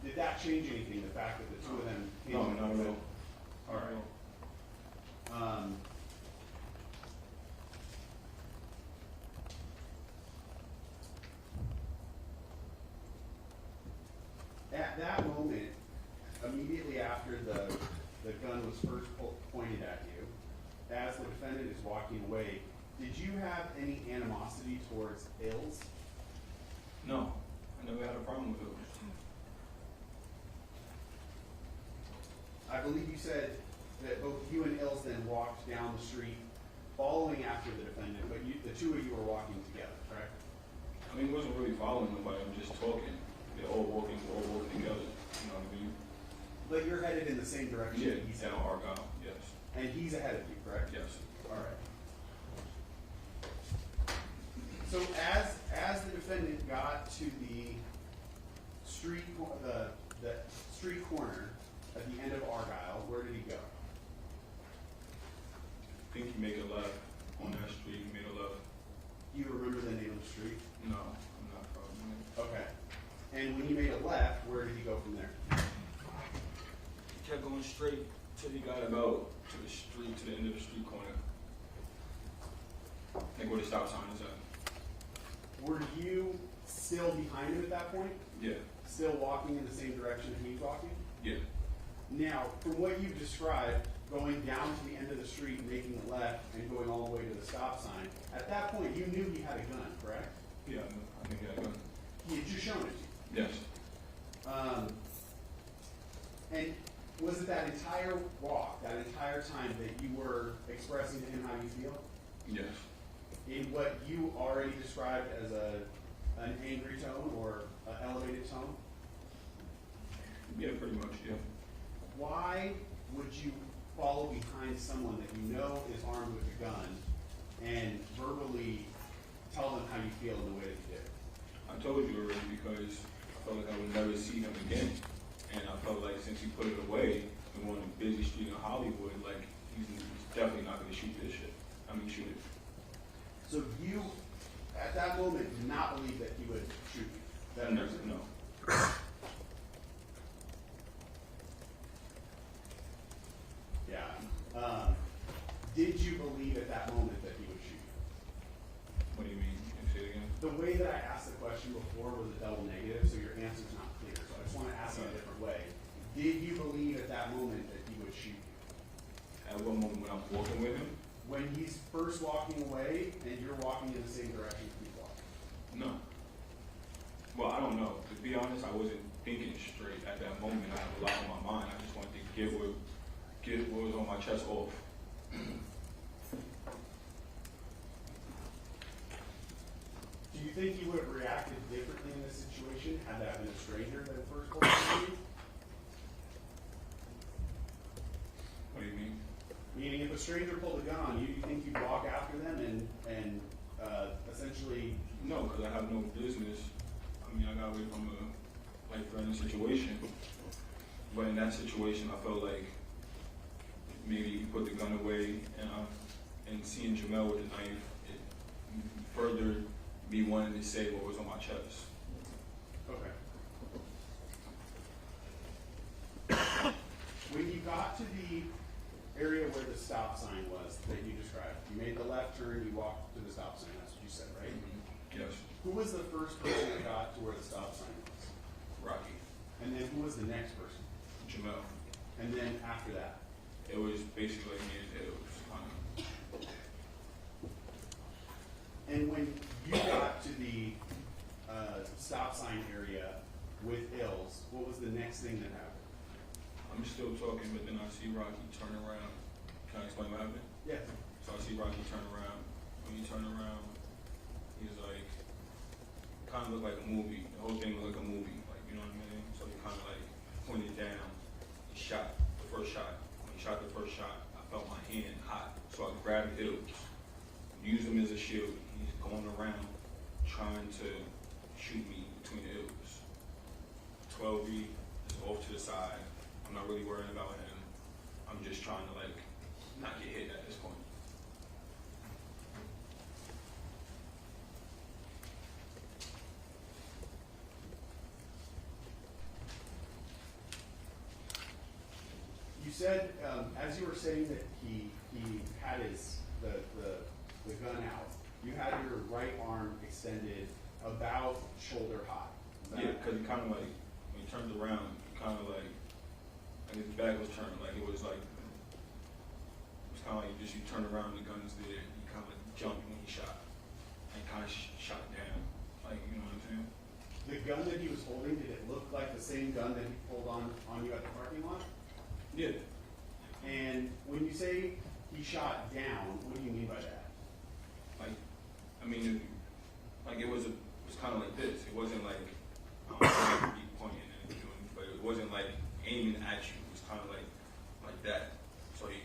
Did that change anything? The fact that the two of them came No, up not with at it? all. All right. At that moment, immediately after the gun was first pointed at you, as the defendant is walking away, did you have any animosity towards Ills? No, I never had a problem with it. I believe you said that both you and Ills then walked down the street following after the defendant, but the two of you were walking together, correct? I mean, it wasn't really following nobody, I'm just talking. We're all walking together, you know what I mean? But you're headed in the same direction Yeah, that he's down headed. Argyle, yes, And he's ahead of you, correct? yes. All right. So as the defendant got to the street, the street corner at the end of Argyle, where did he go? I think you make a left on that street, you made a left. Do you remember the name of the street? No, I'm not probably. Okay. And when he made a left, where did he go from there? He kept going straight till he got about to the street, to the end of the street corner. I think where the stop sign is at. Were you still behind him at that point? Yeah, Still walking in the same direction that he's walking? yeah, Now, from what you've described, going down to the end of the street, making a left, and going all the way to the stop sign, at that point, you knew he had a gun, correct? yeah, I think I got it. He had just shown it to you. Yes, And was it that entire walk, that entire time that you were expressing to him how you feel? yes, In what you already described as an angry tone or an elevated tone? yeah, pretty much, yeah. Why would you follow behind someone that you know is armed with a gun and verbally tell them how you feel in the way that you did? I told you already because I felt like I would never see him again. And I felt like since he put it away in one busy street in Hollywood, like he's definitely not going to shoot this shit. Shoot it. So you, at that moment, did not believe that he would shoot you? That No, person? no. Yeah. Did you believe at that moment that he would shoot you? What do you mean? Can you say it again? The way that I asked the question before was a double negative, so your answer's not clear. So I just want to ask it a different way. Did you believe at that moment that he would shoot you? At what moment when I'm walking with him? When he's first walking away and you're walking in the same direction he's walking? No. Well, I don't know. To be honest, I wasn't thinking straight at that moment. I had a lot on my mind. I just wanted to get what was on my chest off. Do you think you would have reacted differently in this situation had that been a stranger that first pulled on you? What do you mean? Meaning, if a stranger pulled a gun on you, do you think you'd walk after them and essentially? No, because I have no business. I got away from a life-threatening situation. But in that situation, I felt like maybe he put the gun away, and seeing Jamel with the knife, it furthered me wanting to say what was on my chest. Okay. When you got to the area where the stop sign was that you described, you made the left turn, you walked to the stop sign, that's what you said, right? Yes, Who was the first person that got to where the stop sign was? Rocky, And then who was the next person? Jamel. And then after that? It was basically like me and Ted. It was kind of, And when you got to the stop sign area with Ills, what was the next thing that happened? I'm still talking, but then I see Rocky turn around. Can I explain what happened? Yes. So I see Rocky turn around. When he turned around, he's like, kind of looked like a movie. The whole thing looked like a movie, like, you know what I mean? So he kind of like pointed down. He shot the first shot. When he shot the first shot, I felt my hand hot. So I grabbed Ills, used him as a shield. He's going around trying to shoot me between the Ills. 12B is off to the side. I'm not really worrying about him. I'm just trying to like not get hit at this point. You said, as you were saying that he had the gun out, you had your right arm extended about shoulder high. Is that- Yeah, because he kind of like, when he turned around, kind of like his back was turned, like it was like, it was kind of like you turn around, the gun is there, and he kind of jumped when he shot, and kind of shot down, like, you know what I'm saying? The gun that he was holding, did it look like the same gun that he pulled on you at the parking lot? Yeah, when you say he shot down, what do you mean by that? Like, I mean, like it was kind of like this. It wasn't like, I don't know, be pointing and doing, but it wasn't like aiming at you. It was kind of like that. So he,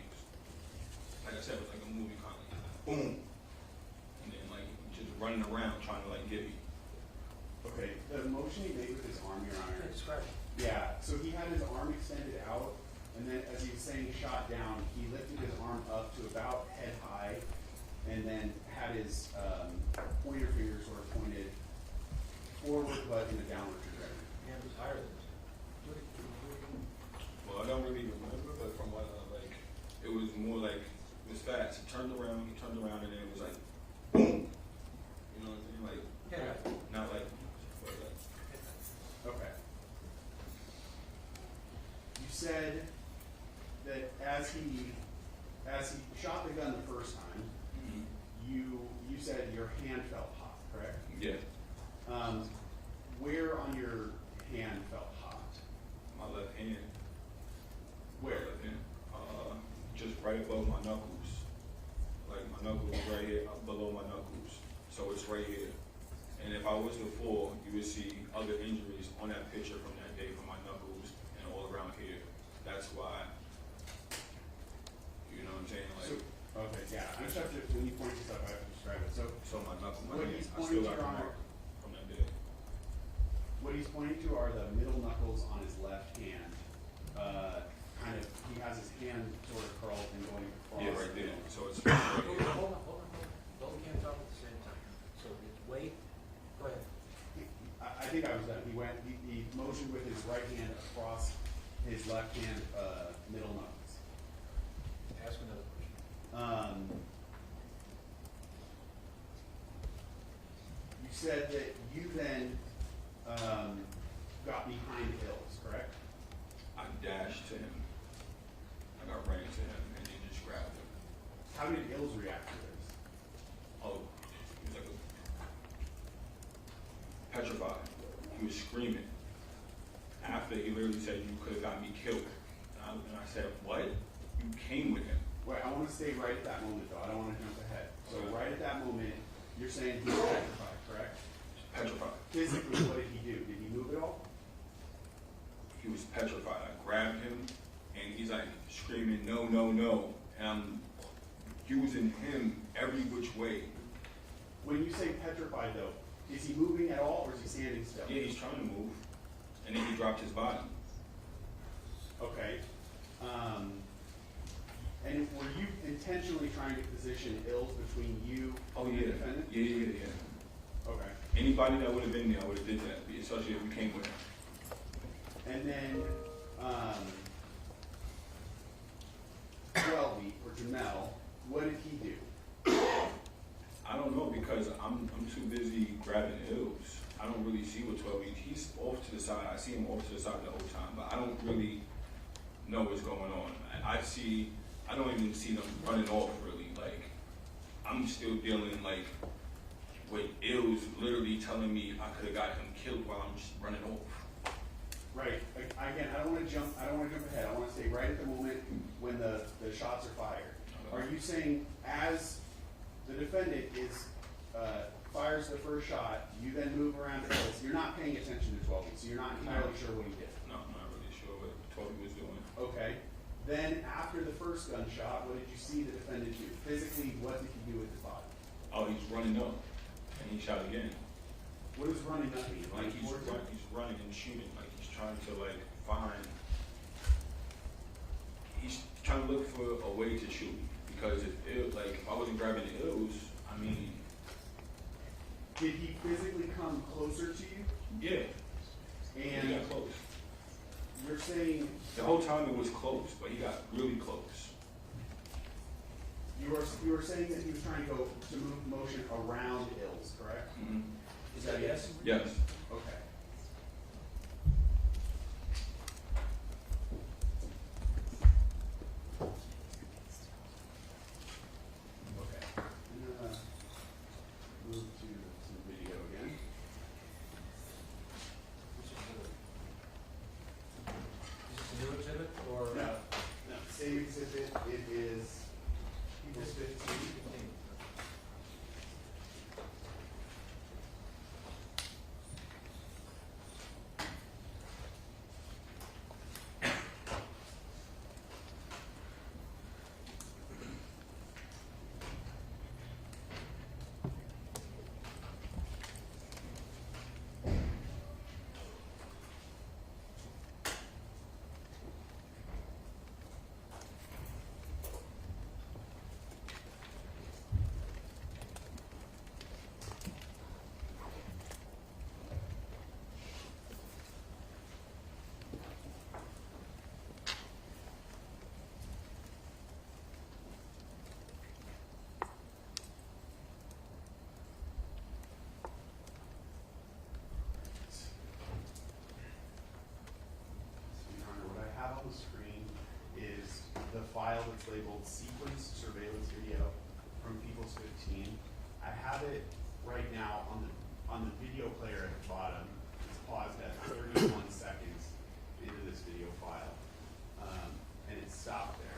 like I said, it was like a movie kind of like, boom. And then like just running around trying to like get me. Okay, the motion he made with his arm, Your Honor. Describe. Yeah, so he had his arm extended out, and then as he was saying shot down, he lifted his arm up to about head high, and then had his pointer finger sort of pointed forward, but in a downward trajectory. Hand was higher than this. Well, I don't really remember, but from what like, it was more like it was fast. He turned around, and then it was like, boom. You know what I'm saying? Like, Yeah. not like. Okay. You said that as he shot the gun the first time, you said your hand felt hot, correct? Yeah, Where on your hand felt hot? my left hand. Where? My left hand. Just right above my knuckles. Like my knuckles right here, up below my knuckles. So it's right here. And if I was to fall, you would see other injuries on that picture from that day from my knuckles and all around here. That's why. You know what I'm saying? Like, Okay, yeah, I just have to, when you point this up, I have to describe it. so my knuckle, my What hand, he's I still pointing got to, the Your Honor, mark from that day. what he's pointing to are the middle knuckles on his left hand. Kind of, he has his hand sort of curled and going across. Yeah, right there. So it's Hold on. Both can't talk at the same time. So wait, go ahead. I think I was done. He motioned with his right hand across his left hand, middle knuckles. Ask another question. You said that you then, got behind Hills, correct? I dashed to him. I got ran to him and then just grabbed him. How did Hills react to this? Oh, he was like petrified. He was screaming. After he literally said, "You could have got me killed." And I said, "What? You came with him?" Wait, I want to stay right at that moment, though. I don't want to jump ahead. So Okay. right at that moment, you're saying he was petrified, correct? Petrified. Physically, what did he do? Did he move at all? He was petrified. I grabbed him and he's like screaming, "No, no, no." And I'm using him every which way. When you say petrified, though, is he moving at all, or is he standing still? Yeah, he's trying to move. And then he dropped his body. Okay. And were you intentionally trying to position Ills between you Oh and yeah. the defendant? Yeah. Okay. Anybody that would have been there, I would have did that, especially if we came with him. And then, Welby, or Jamel, what did he do? I don't know because I'm too busy grabbing Ills. I don't really see what 12 is. He's off to the side. I see him off to the side the whole time, but I don't really know what's going on. I don't even see them running off really. Like, I'm still dealing like with Ills literally telling me I could have got him killed while I'm just running off. Right. Again, I don't want to jump ahead. I want to stay right at the moment when the shots are fired. Are you saying as the defendant fires the first shot, you then move around to Ills? You're not paying attention to 12, so you're not entirely sure what he did. No, I'm not really sure what 12 was doing. Okay. Then after the first gunshot, what did you see the defendant do? Physically, what did he do with his body? Oh, he's running up, and he shot again. What does running up mean? Like he's running and shooting. Like he's trying to like find. He's trying to look for a way to shoot because if I wasn't grabbing the Ills, I mean. Did he physically come closer to you? Yeah. And He got close. you're saying The whole time it was close, but he got really close. you were saying that he was trying to move motion around Ills, correct? Mm-hmm. Is that yes? Yes. Okay. Okay. I'm gonna move to some video again. Is this a new exhibit or? No, same exhibit. It it's labeled sequence surveillance video from People's 15. I have it right now on the video player at the bottom. It's paused at 31 seconds into this video file, and it stopped there.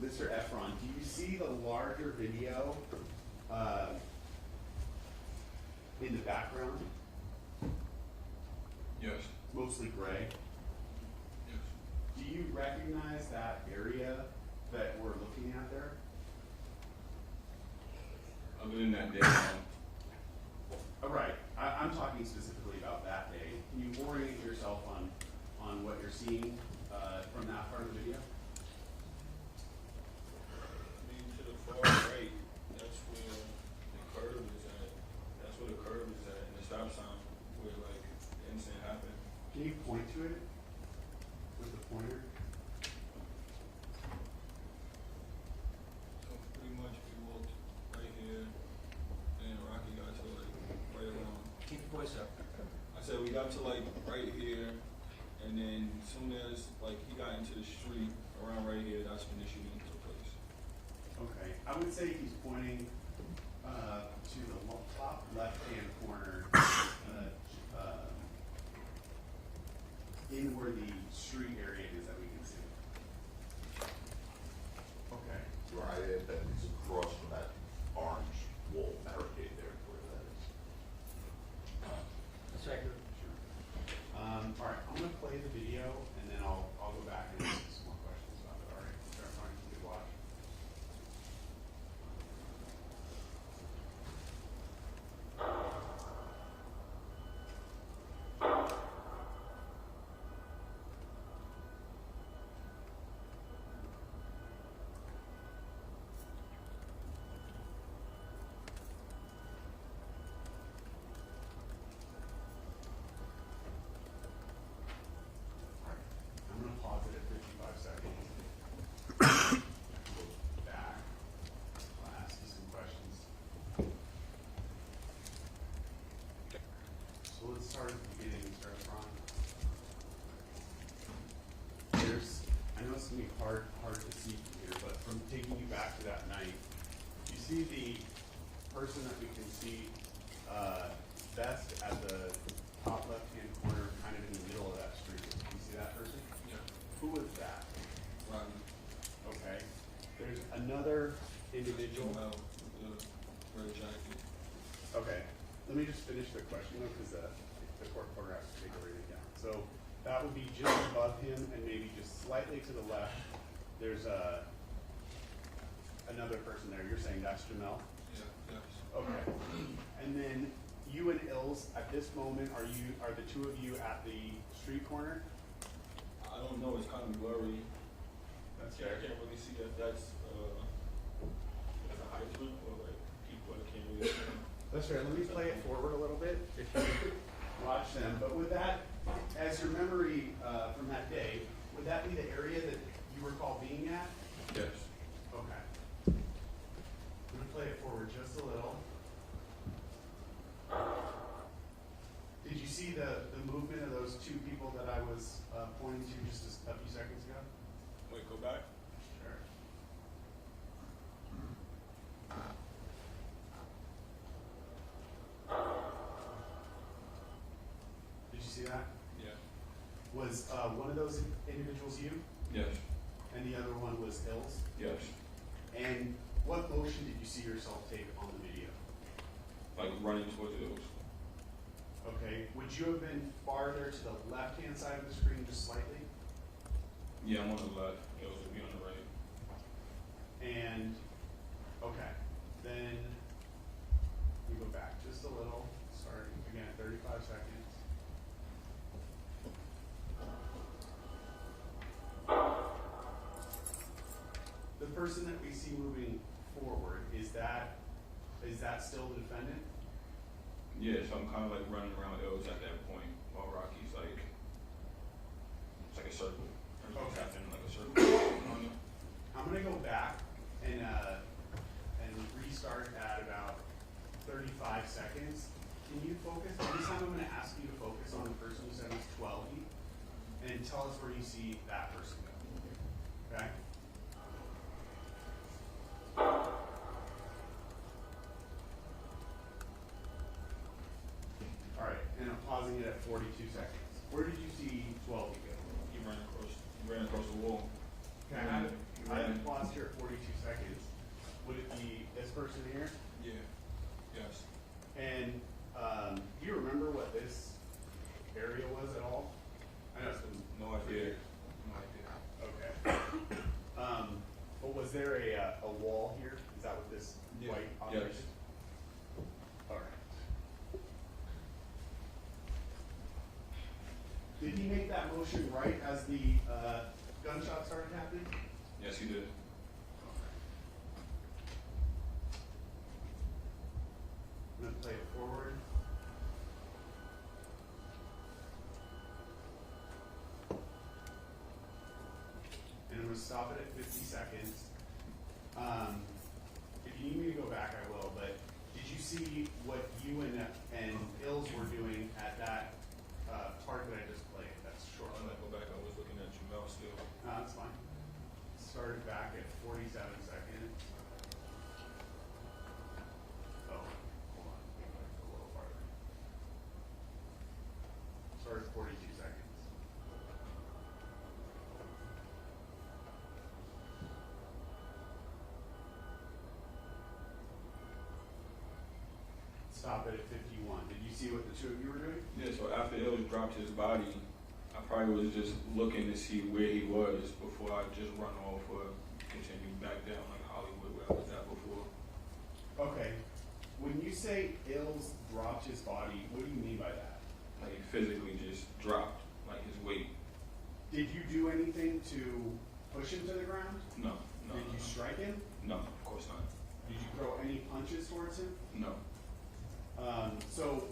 Mr. Ephron, do you see the larger video in the background? Yes. Mostly gray. Yes. Do you recognize that area that we're looking at there? Other than that day, Right. I'm talking specifically about that day. Can you orient yourself on what you're seeing from that part of the video? to the far right, that's where the curve is at. That's where the curve is at, and the stop sign where like the incident happened. Can you point to it with the pointer? So pretty much we walked right here, and Rocky got to like right around. Keep your voice up. I said we got to like right here, and then as soon as like he got into the street around right here, that's when the shooting took place. Okay. I would say he's pointing to the top left-hand corner in where the street area is that we can see. Okay. Right, that is across from that orange wall barricade there, where that is. That's accurate. Sure. All right, I'm gonna play the video and then I'll go back and ask some more questions about it. All right, start fine, good watch. I'm gonna pause it at 55 seconds. Go back. I'll ask you some questions. So let's start at the beginning, Mr. Ephron. I know it's gonna be hard to see from here, but from taking you back to that night, you see the person that we can see best at the top left-hand corner, kind of in the middle of that street. You see that person? Yeah. Who was that? Rocky. Okay. There's another individual. Joel, the red jacket. Okay. Let me just finish the question though, because the court reporter has to take it right down. So that would be just above him and maybe just slightly to the left. There's another person there. You're saying that's Jamel? Yeah, yes. Okay. And then you and Ills, at this moment, are the two of you at the street corner? I don't know, it's kind of blurry. That's Yeah, I can't really see if that's a hydrant or like people that can't really see. That's right. Let me play it forward a little bit. If you watch them. But with that, as your memory from that day, would that be the area that you recall being at? Yes. Okay. I'm going to play it forward just a little. Did you see the movement of those two people that I was pointing to just a few seconds ago? Wait, go back. Sure. Did you see that? Yeah. Was one of those individuals you, Yes. and the other one was Hills? Yes. And what motion did you see yourself take on the video? Like running towards those. Okay, would you have been farther to the left-hand side of the screen just slightly? Yeah, I'm on the left. Those would be on the right. And, okay, then we go back just a little, starting again at 35 seconds. The person that we see moving forward, is that still the defendant? Yeah, so I'm kind of like running around those at that point while Rocky's like, it's like a circle. Everything's Okay. happening like a circle. I'm gonna go back and restart at about 35 seconds. Can you focus, this time I'm gonna ask you to focus on the person who said was 12 feet, and tell us where you see that person go. Okay? All right, and I'm pausing it at 42 seconds. Where did you see 12 go? He ran across the wall. Okay, I have it paused here at 42 seconds. Would it be this person here? Yeah. Yes. And do you remember what this area was at all? I know it's been No idea. No idea. Okay. But was there a wall here? Is that what this Yeah. white Yes. object is? All right. Did he make that motion right as the gunshot started happening? Yes, he did. I'm gonna play it forward. And I'm gonna stop it at 50 seconds. If you need me to go back, I will, but did you see what you and Ills were doing at that part that I just played? That's short. I'm gonna go back. I was looking at Jamel still. No, that's fine. Started back at 47 seconds. Oh, hold on. Go back a little farther. Started at 42 seconds. Stop it at 51. Did you see what the two of you were doing? Yeah, so after Ills dropped his body, I probably was just looking to see where he was before I just run off or continue back down like Hollywood where I was at before. Okay. When you say Ills dropped his body, what do you mean by that? Like he physically just dropped, like his weight. Did you do anything to push him to the ground? No, no, Did no, you strike him? no, of course not. Did you throw any punches towards him? No. So,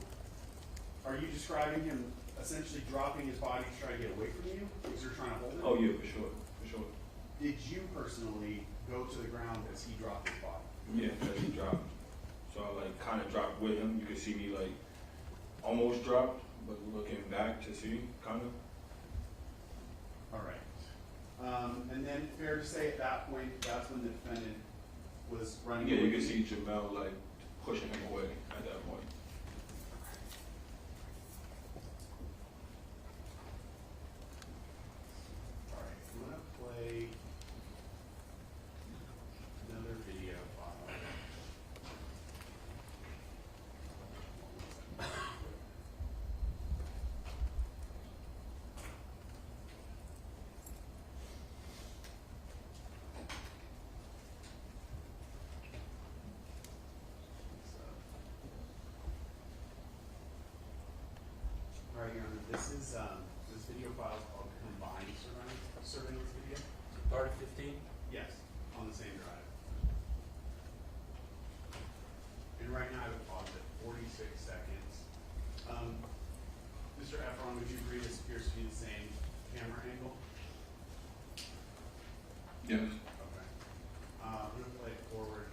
are you describing him essentially dropping his body to try to get away from you? Because you're trying to hold him? Oh yeah, for sure, for sure. Did you personally go to the ground as he dropped his body? Yeah, because he dropped. So I like kind of dropped with him. You could see me like almost dropped, but looking back to see, kind of. All right. And then fair to say at that point, that's when the defendant was running Yeah, away you could from see Jamel like pushing him away at that point. All right, I'm gonna play another video file. All right, Your Honor, this is, this video file is called combined surveillance video. Part of 15? Yes, on the same drive. And right now I have paused at 46 seconds. Mr. Ephron, would you agree this appears to be the same camera angle? Yes. Okay. I'm gonna play it forward.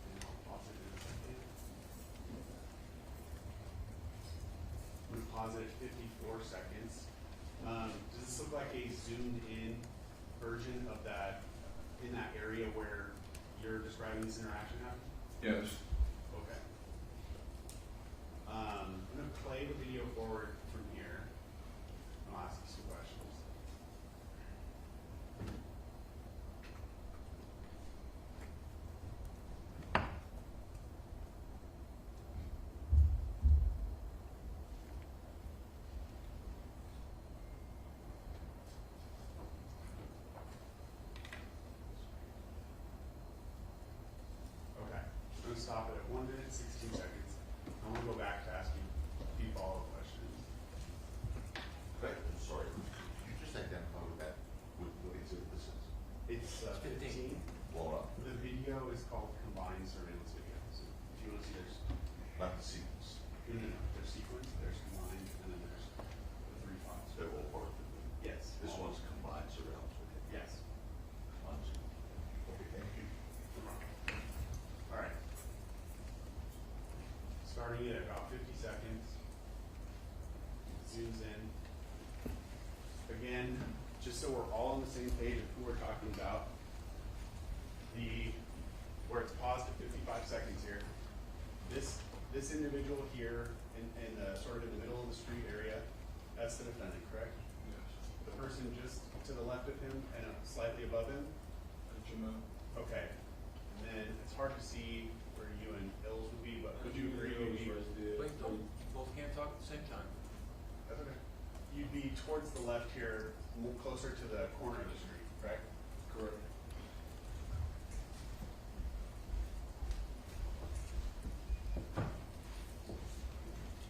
And I'll pause it in a second. I'm gonna pause it at 54 seconds. Does this look like a zoomed in version of that, in that area where you're describing this interaction happened? Yes. Okay. I'm gonna play the video forward from here. I'll ask you some questions. Okay, I'm gonna stop it at 1 minute, 16 seconds. I wanna go back to ask you a few follow-up questions. Okay, I'm sorry. Could you just identify what exhibit this is? It's 15. Blown up. The video is called combined surveillance video. So if you wanna see, there's, Not the sequence. there's sequence, there's combined, and then there's the 3 files. They're all part of it. Yes. This one's combined surveillance. Okay. Yes. Okay, thank you. All right. Starting at about 50 seconds. Zooms in. Again, just so we're all on the same page of who we're talking about, where it's paused at 55 seconds here, this individual here in the sort of in the middle of the street area, that's the defendant, correct? Yes. The person just to the left of him and slightly above him? Jamal. Okay. And then it's hard to see where you and Hills would be, but would you agree you'd be, Wait, don't, both can't talk at the same time. that's okay. You'd be towards the left here, more closer to the corner of the street, correct? Correct.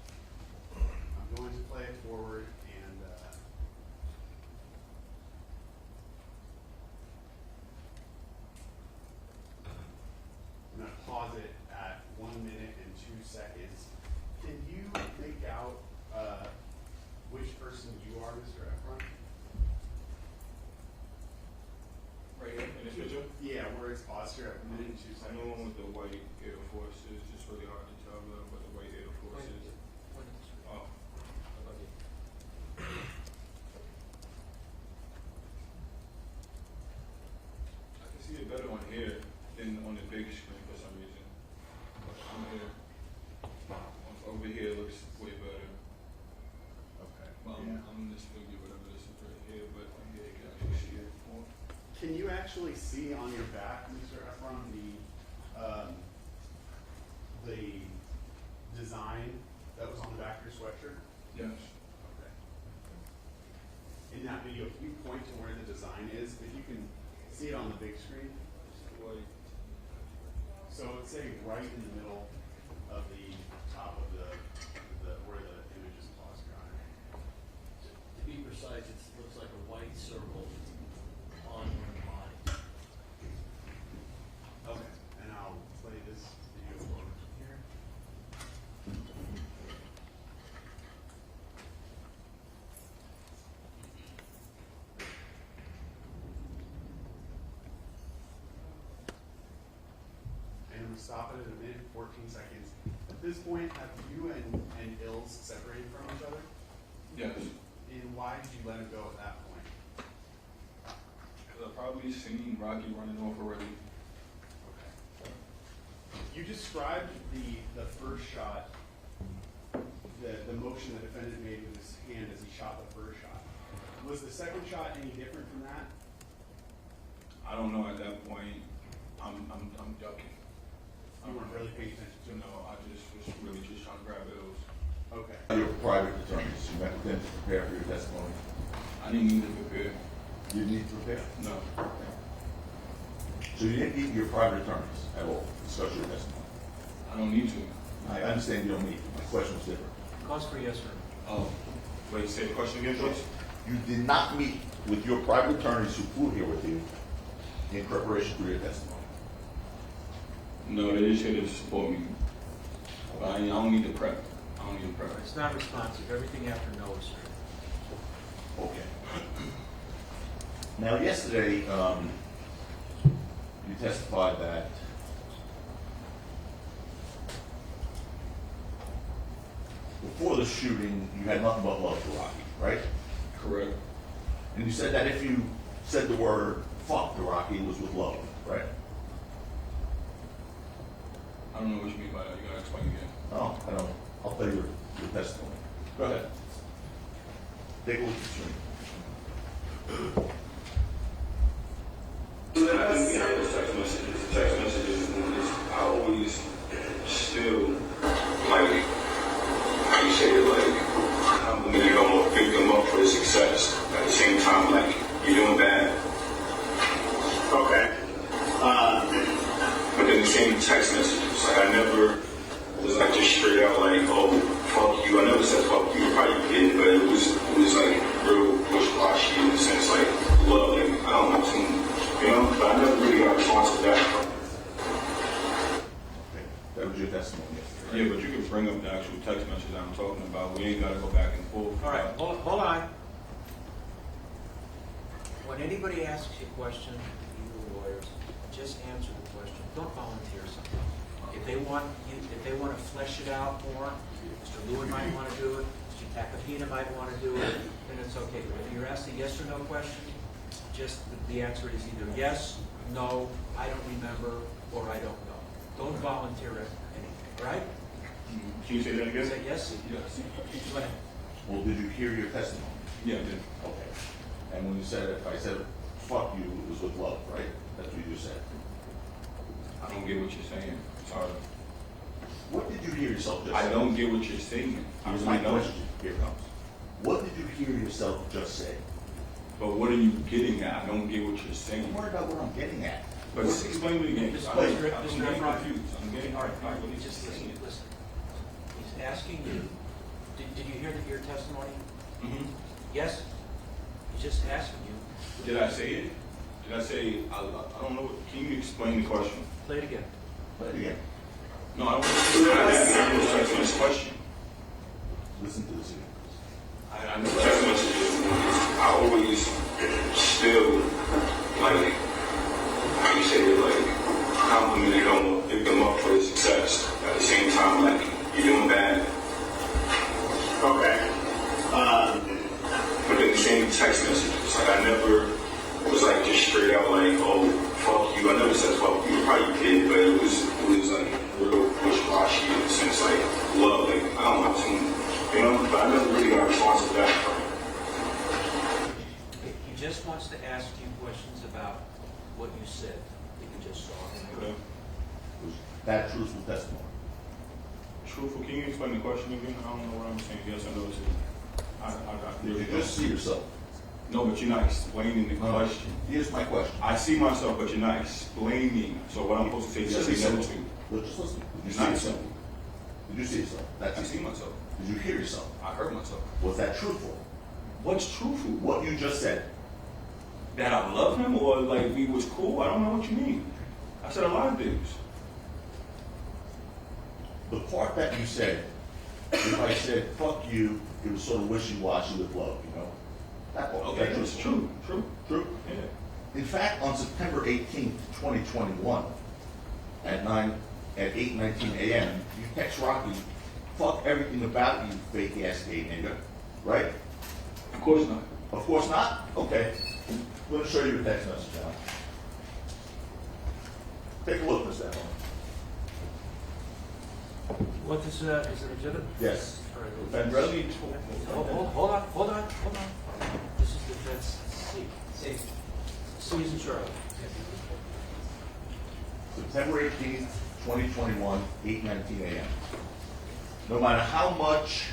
I'm going to play it forward and I'm going to pause it at 1 minute and 2 seconds. Can you make out which person you are, Mr. Ephron? Right here in this picture? Yeah, where it's paused here at 1 minute and 2 I know one seconds. with the white Air Force is just really hard to tell what the white Air Force is. Oh, I can see it better on here than on the big screen for some reason. But on here, over here looks way better. Okay. Well, Yeah. I'm in this figure, whatever this is right here, but on here you can actually see it more. Can you actually see on your back, Mr. Ephron, the design that was on the back of your sweatshirt? Yes. Okay. In that video, can you point to where the design is? If you can see it on the big screen. White. So it's say right in the middle of the top of the where the image is paused, Your Honor. To be precise, it looks like a white circle on your body. Okay. And I'll play this video forward here. And I'm gonna stop it at 1 minute and 14 seconds. At this point, have you and Ills separated from each other? Yes. And why did you let him go at that point? Because I've probably seen Rocky running off already. Okay. You described the first shot, the motion the defendant made with his hand as he shot the first shot. Was the second shot any different from that? I don't know at that point. I'm ducking. You weren't really paying attention to You it? know, I just was really just trying to grab bills. Okay. Your private attorneys, you met with them to prepare for your testimony. I didn't need to prepare. You need to prepare. No. So you didn't meet your private attorneys at all, to discuss your testimony. I don't need to. I understand you don't need to. My question was different. Cause for yes, sir. Oh. Wait, say the question again, please. You did not meet with your private attorneys who flew here with you in preparation for your testimony. No, they just here to support me. But I don't need to prep. I don't need to prep. It's not responsive. Everything after no is sir. Okay. Now, yesterday, you testified that before the shooting, you had nothing but love for Rocky, right? Correct. And you said that if you said the word fuck to Rocky, it was with love, right? I don't know what you mean by that. You gotta explain again. Oh, I don't. I'll tell you your testimony. Go ahead. Take a look at the screen. I think we have the text messages, and I always still, like, how you say it, like, I'm you don't pick them up for the success. At the same time, like, you're doing bad. Okay. But then the same text messages, like, I never was like just straight out like, oh, fuck you. I never said fuck you, probably did, but it was like real wishy-washy in the sense like love, like, I don't know, you know, but I never really got a response to that. Okay. That was your testimony yesterday. Yeah, but you can bring up the actual text message I'm talking about. We ain't gotta go back and forth. All right, hold on. When anybody asks you a question, you lawyers, just answer the question. Don't volunteer something. If they want to flesh it out more, Mr. Lewin might want to do it, Mr. Takapina might want to do it, then it's okay. But if you're asked a yes or no question, just, the answer is either yes, no, I don't remember, or I don't know. Don't volunteer anything, all right? Can you say that again? Say yes? Yes. Go ahead. Well, did you hear your testimony? Yeah, I did. Okay. And when you said, if I said, fuck you, it was with love, right? That's what you said. I don't get what you're saying. Sorry. What did you hear yourself just say? I don't get what you're saying. I Here's really my don't. question. Here it comes. What did you hear yourself just say? But what are you getting at? I don't get what you're saying. Don't worry about what I'm getting at. But just explain it again. Mr. I'm Mr. getting Ephron. confused. I'm getting All right, confused. What just he's listen, saying. listen. He's asking you, did you hear your testimony? Mhm. Yes? He's just asking you. Did I say it? Did I say, I don't know. Can you explain the question? Play it again. Play it again. No, I don't want to answer this question. Listen to this again. I know text messages. I always still, like, how you say it, like, complimented them, pick them up for their success. At the same time, like, you're doing bad. Okay. But in the same text messages, like, I never was like just straight out like, oh, fuck you. I never said fuck you. I probably did, but it was like real wishy-washy in the sense like love. Like, I don't know, you know, but I never really got a response to that. He just wants to ask you questions about what you said that you just saw. Okay. Was that truthful testimony? Truthful, can you explain the question again? I don't know what I'm saying. Yes, I know it's Did you just see yourself? No, but you're not explaining the question. Here's my question. I see myself, but you're not explaining. So what I'm supposed to say, yes, Just say no listen. to. Look, just listen. Did you see Not yourself? simple. Did you see yourself? That's I it. see myself. Did you hear yourself? I heard myself. Was that truthful? What's truthful? What you just said. That I love him or like we was cool? I don't know what you mean. I said a lot of things. The part that you said, if I said, fuck you, it was sort of wishy-washy with love, you know? That part. Okay, that it's true. True. True? Yeah. In fact, on September 18th, 2021, at 8:19 a.m., you text Rocky, fuck everything about you, fake ass gay nigga, right? Of course not. Of course not? Okay. I'm gonna show you a text message now. Take a look, Mr. Ephron. What is it exhibit? Yes. All right. Novembre. Hold on. This is defense C. C is in Charlie. September 18th, 2021, 8:19 a.m. No matter how much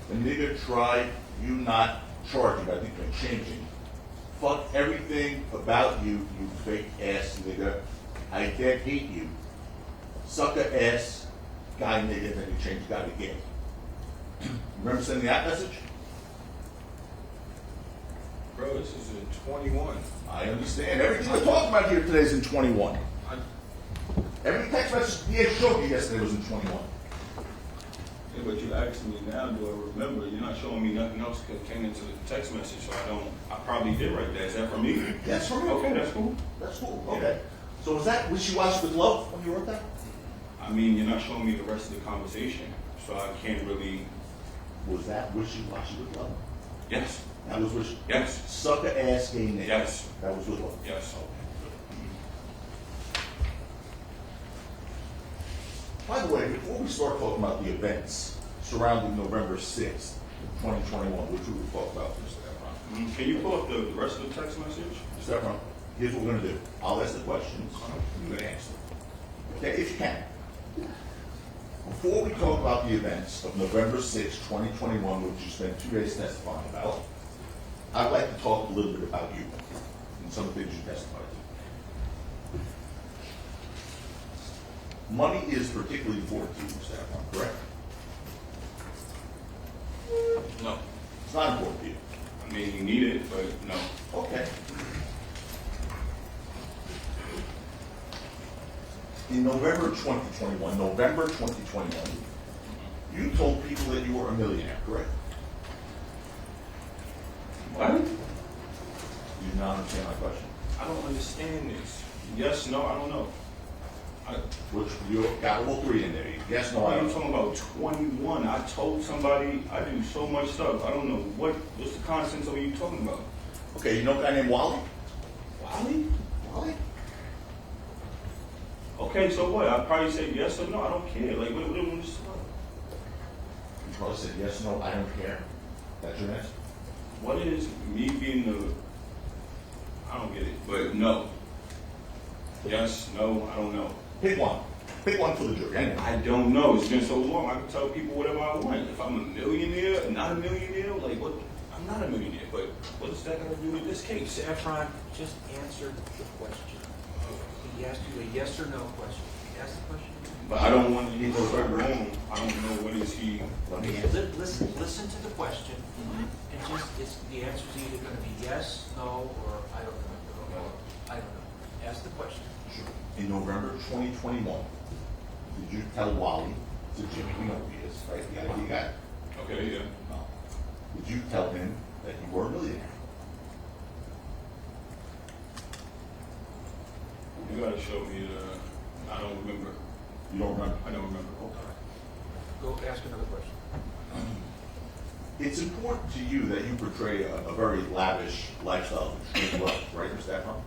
the nigga tried, you not charging, I think they're changing. Fuck everything about you, you fake ass nigga. I dead hate you. Sucker ass guy nigga, then you change guy to gay. Remember sending that message? Bro, this is a 21. I understand. Everything we're talking about here today is in 21. Every text message he had showed you yesterday was in 21. Yeah, but you asked me now, do I remember? You're not showing me nothing else that came into the text message, so I probably did right there. Is that for me? Yes, for me. Okay, that's cool. That's cool. Yeah. Okay. So was that wishy-washy with love when you wrote that? I mean, you're not showing me the rest of the conversation, so I can't really. Was that wishy-washy with love? Yes. That was wishy. Yes. Sucker ass gay nigga. Yes. That was with love. Yes. By the way, before we start talking about the events surrounding November 6th, 2021, which we will talk about, Mr. Ephron. Can you pull up the rest of the text message? Mr. Ephron, here's what we're going to do. I'll ask the questions. You're going to answer. Okay, if you can. Before we talk about the events of November 6th, 2021, which you spent 2 days testifying about, I'd like to talk a little bit about you and some of the things you testified to. Money is particularly important to you, Mr. Ephron, correct? No. It's not important to you. I mean, you need it, but no. Okay. In November 2021, you told people that you were a millionaire, correct? What? You do not understand my question. I don't understand this. Yes, no, I don't know. Which you got all three in there. Yes, no, I I'm don't. talking about 21. I told somebody I do so much stuff. I don't know what's the contents of what you're talking about. Okay, you know a guy named Wally? Wally? Wally? Okay, so what? I'd probably say yes or no. I don't care. Like, what do you want to say? You probably said yes, no, I don't care. That's your answer? What is me being the? I don't get it, but no. Yes, no, I don't know. Pick one. Pick one for the jury. Anyway. I don't know. It's been so long. I can tell people whatever I want. If I'm a millionaire, not a millionaire, like what? I'm not a millionaire, but what does that got to do with this case? Mr. Ephron, just answer the question. He asked you a yes or no question. Ask the question. But I don't want to get so wrong. I don't know what is he. Let me answer. Listen to the question, and the answer is either going to be yes, no, or I don't know. I don't know. Ask the question. Sure. In November 2021, did you tell Wally, to Jimmy, we know who he is, right? The ID guy? Okay, yeah. No. Did you tell him that you were a millionaire? You gotta show me the. I don't remember. You don't remember? I don't remember. Go ask another question. It's important to you that you portray a very lavish lifestyle of extreme wealth, right, Mr. Ephron?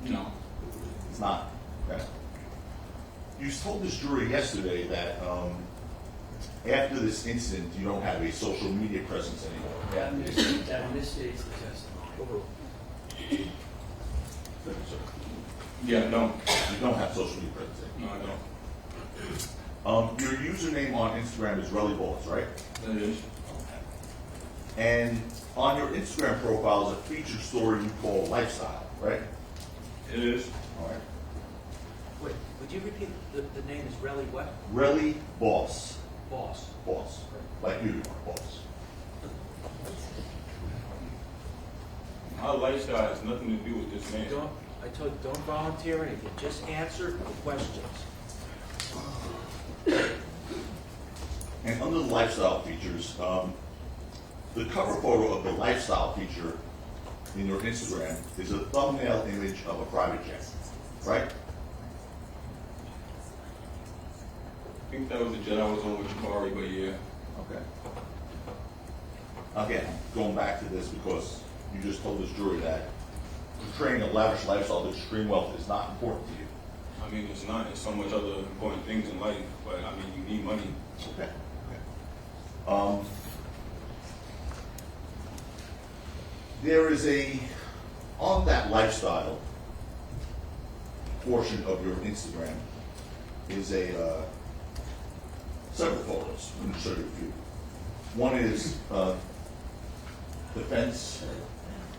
No. It's not. Okay. You told this jury yesterday that after this incident, you don't have a social media presence anymore. That misstates the testimony. Yeah, no. You don't have social media presence anymore. No, I don't. Your username on Instagram is Relli Balls, right? That is. And on your Instagram profile is a featured story you call Lifestyle, right? It is. All right. Wait, would you repeat the name is Relli what? Relli Boss. Boss. Boss. Like you, boss. My lifestyle has nothing to do with this man. I told you, don't volunteer anything. Just answer the questions. And under the lifestyle features, the cover photo of the lifestyle feature in your Instagram is a thumbnail image of a private jet, right? I think that was the jet I was on with Jabari, but yeah. Okay. Again, going back to this because you just told this jury that portraying a lavish lifestyle of extreme wealth is not important to you. I mean, it's not. There's so much other important things in life, but I mean, you need money. Okay. There is on that lifestyle portion of your Instagram is several photos. I'm going to show you a few. One is the fence.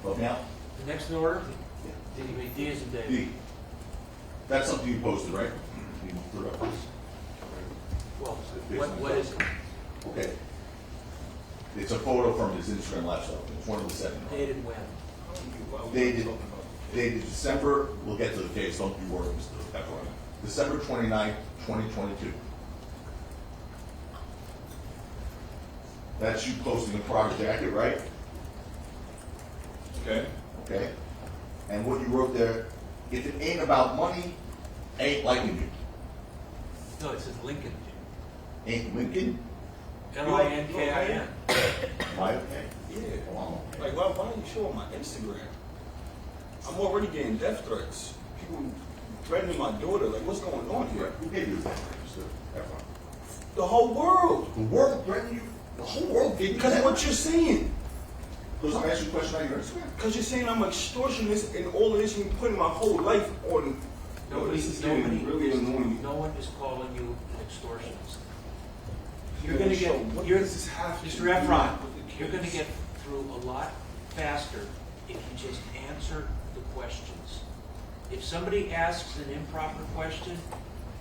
Help me out. The next in order? Yeah. D as in David. D. That's something you posted, right? You put up this. Well, what is it? Okay. It's a photo from his Instagram lifestyle. It's one of the 7. Dated when? Dated December, we'll get to the case, don't you worry, Mr. Ephron. December 29th, 2022. That's you posting a private jacket, right? Okay. Okay. And what you wrote there, if it ain't about money, ain't liking you. No, it says Lincoln. Ain't Lincoln? Linkin. Right, okay. Yeah. Wow. Like, why are you showing my Instagram? I'm already getting death threats. People threatening my daughter. Like, what's going on here? Who gave you that, Mr. Ephron? The whole world. The world threatened you? The whole world gave you Because that? of what you're saying. Because I'm asking you a question about your Instagram. Because you're saying I'm an extortionist and all of this, and you're putting my whole life on. This is getting really annoying. No one is calling you an extortionist. You're You're going to show, get, what you're, does this have to Mr. do Ephron, with the you're going to case? get through a lot faster if you just answer the questions. If somebody asks an improper question,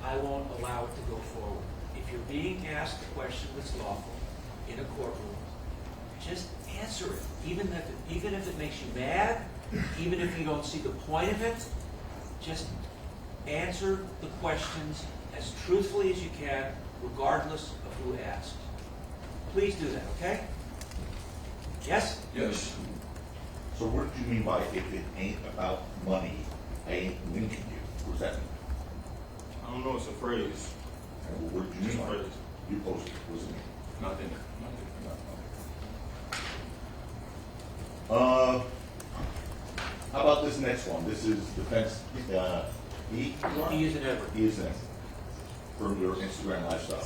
I won't allow it to go forward. If you're being asked a question that's lawful in a courtroom, just answer it. Even if it makes you mad, even if you don't see the point of it, just answer the questions as truthfully as you can, regardless of who asked. Please do that, okay? Yes? Yes. So what do you mean by if it ain't about money, I ain't linking you? What does that mean? I don't know. It's a phrase. And what did you It's mean a by it? phrase. You posted it, what does it mean? Nothing. How about this next one? This is defense, E? He is an Edward. E is in, from your Instagram lifestyle.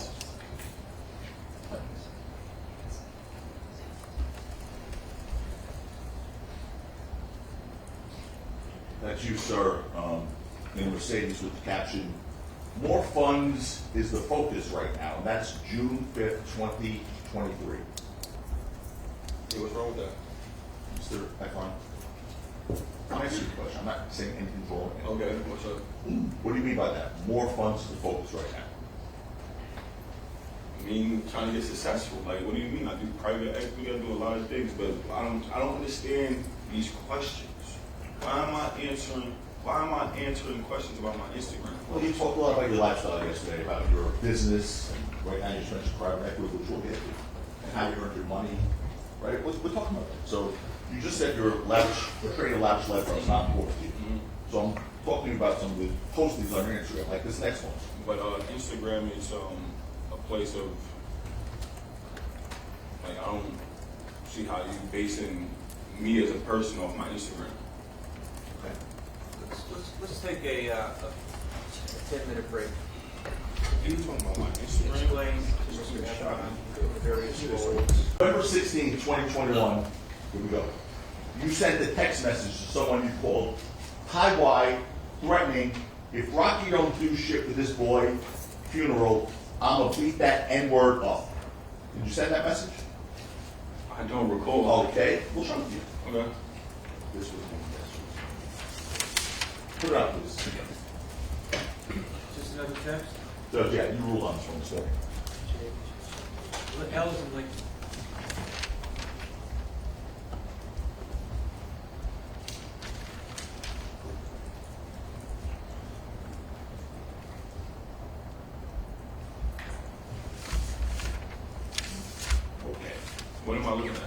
That's you, sir, in Mercedes with the caption, "More funds is the focus right now." And that's June 5th, 2023. Hey, what's wrong with that? Mr. Ephron, I'm asking you a question. I'm not saying anything's wrong. Okay, what's up? What do you mean by that? More funds is the focus right now. I mean, trying to get successful. Like, what do you mean? I do private equity, I do a lot of things, but I don't understand these questions. Why am I answering questions about my Instagram? Well, you talked a lot about your lifestyle yesterday, about your business, and right now you just mentioned private equity, which we'll get to, and how you earned your money, right? We're talking about that. So you just said you're trading a lavish lifestyle is not important to you. So I'm talking about some of the postings on your Instagram, like this next one. But Instagram is a place of, like, I don't see how you basing me as a person off my Instagram. Okay. Let's take a 10-minute break. You talking about my Instagram? Explain to Mr. Ephron the various goals. November 16, 2021, here we go. You sent a text message to someone you called Ty, threatening, "If Rocky don't do shit for this boy funeral, I'm gonna beat that N-word up." Did you send that message? I don't recall. Okay, we'll show it to you. Okay. This was Put it out, please. Just another text? So, yeah, you rule on this one, so. What else is like? Okay. What am I looking at?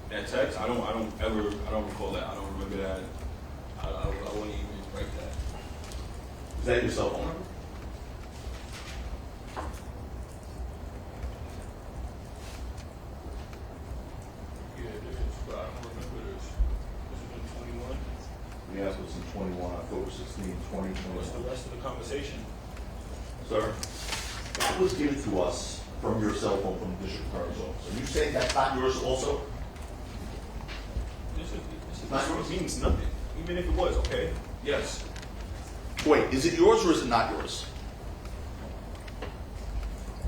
That text? I don't recall that. I don't remember that. I wouldn't even write that. Is that your cell phone number? Yeah, it is, but I don't remember this. This is in 21. Yeah, it was in 21, October 16, 2021. What's the rest of the conversation? Sir, that was given to us from your cell phone from the district attorney's office. Are you saying that's not yours also? This not yours. Means nothing. Even if it was, okay? Yes. Wait, is it yours or is it not yours?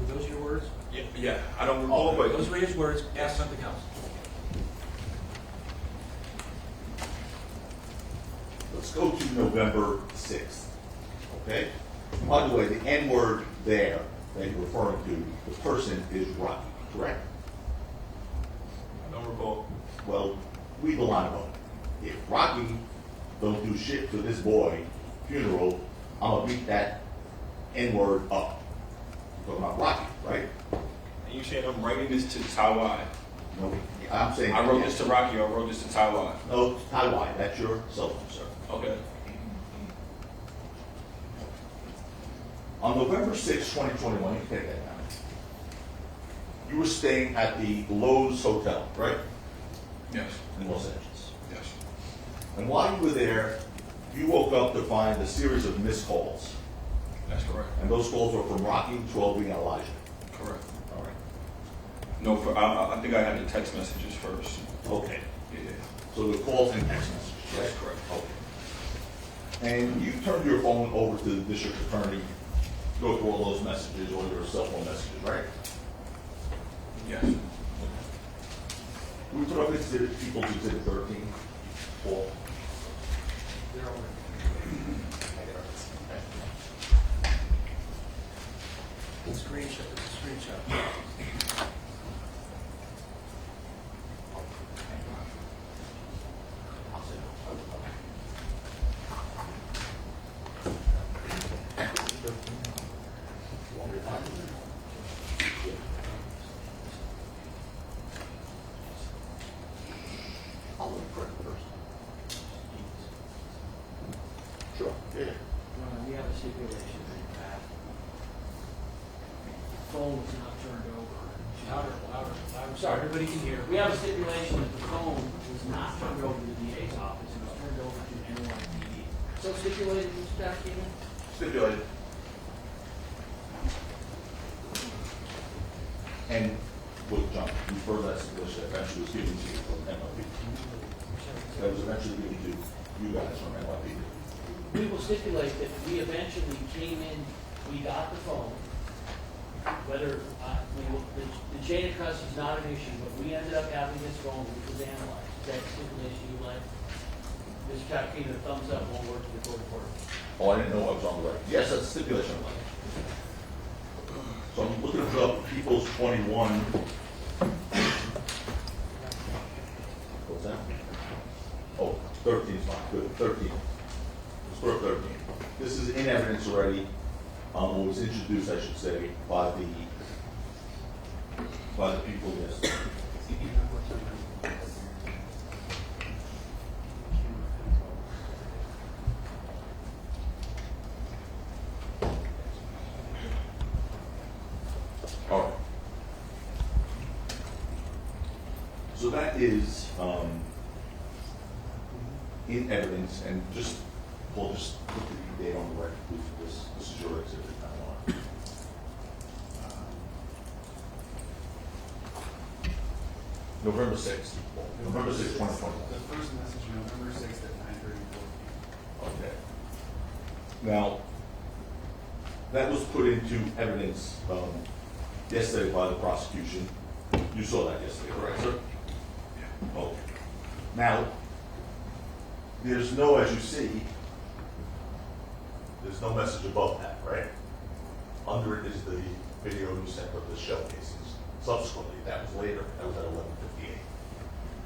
Were those your words? Yeah. I don't recall, but Those were his words. Ask something else. Let's go to November 6th, okay? By the way, the N-word there that you're referring to, the person is Rocky, correct? I don't recall. Well, read the line above it. If Rocky don't do shit for this boy funeral, I'm gonna beat that N-word up. You're talking about Rocky, right? And you saying I'm writing this to Taiwan? No, I'm saying. I wrote this to Rocky, or I wrote this to Taiwan. No, Taiwan, that's your cell phone, sir. Okay. On November 6, 2021, you can take that down. You were staying at the Lowe's Hotel, right? Yes. In Los Angeles. Yes. And while you were there, you woke up to find a series of missed calls. That's correct. And those calls were from Rocky, 12B, and Elijah. Correct. All right. No, I think I had the text messages first. Okay. Yeah. So the calls and text messages, right? That's correct. Okay. And you turned your phone over to the district attorney, go through all those messages, all your cell phone messages, right? Yes. We put up exhibit, people's exhibit 13, Paul. They're over. Screenshot. It's a screenshot. I'll look for it first. Sure, yeah. We have a stipulation that phone was not turned over Louder, louder, louder, so Sorry. everybody can hear. We have a stipulation that the phone was not turned over to the DA's office, it was turned over to NYPD. So stipulated, Mr. Taskino? Stipulated. And, look, John, you heard that stipulation that eventually was given to you from NYPD. That was eventually given to you guys from NYPD. We will stipulate that we eventually came in, we got the phone, whether, the chain of custody is not an issue, but we ended up having this phone which was analyzed. Is that stipulation you like? Mr. Taskino, thumbs up, won't work to the court reporter. Oh, I didn't know I was on the right. Yes, that's a stipulation. So I'm looking up People's 21. What's that? Oh, 13 is fine, good, 13. Let's put up 13. This is in evidence already. It was introduced, I should say, by the people, yes. All right. So that is in evidence, and just, we'll just put the date on the record, please. This is your exhibit. November 6th. November 6th, 2020. The first message, November 6th at 9:34 p.m. Okay. Now, that was put into evidence yesterday by the prosecution. You saw that yesterday, correct, sir? Yeah. Okay. Now, there's no, as you see, there's no message above that, right? Under it is the video you sent of the shell cases. Subsequently, that was later, that was at 11:58.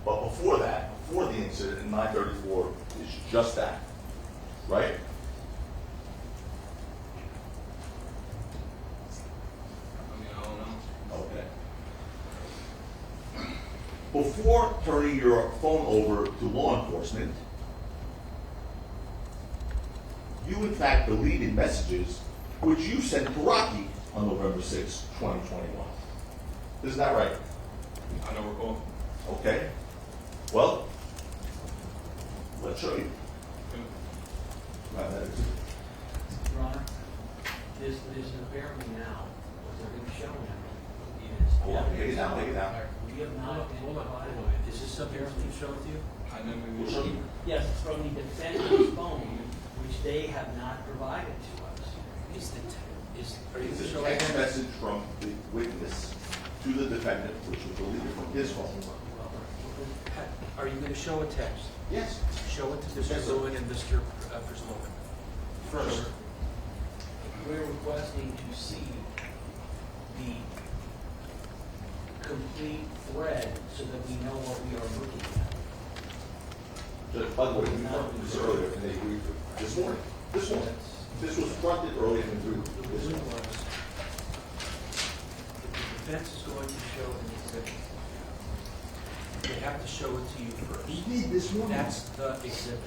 But before that, before the incident in 9:34 is just that, right? I mean, I don't know. Okay. Before turning your phone over to law enforcement, you in fact deleted messages which you sent to Rocky on November 6, 2021. Isn't that right? I don't recall. Okay. Well, let's show you. Right, that is it. Your Honor, there's apparently now, what they're going to show him is. Hold on, take it down, take it down. We have not Hold on, identified. hold on. Is this something else we've shown to you? I never even We'll show you. Yes, it's from the defendant's phone, which they have not provided to us. Are you It's a showing text that? message from the witness to the defendant, which was deleted from his phone. Are you going to show a text? Yes. Show it to Yes, Mr. sir. Lewin and Mr. Versloven. First. We're requesting to see the complete thread so that we know what we are looking at. By the way, we fronted this earlier, and they agreed to it. This morning. This morning. This was fronted earlier and agreed to The this reason morning. was, the defense is going to show an exhibit. They have to show it to you first. You need this morning. That's the exhibit.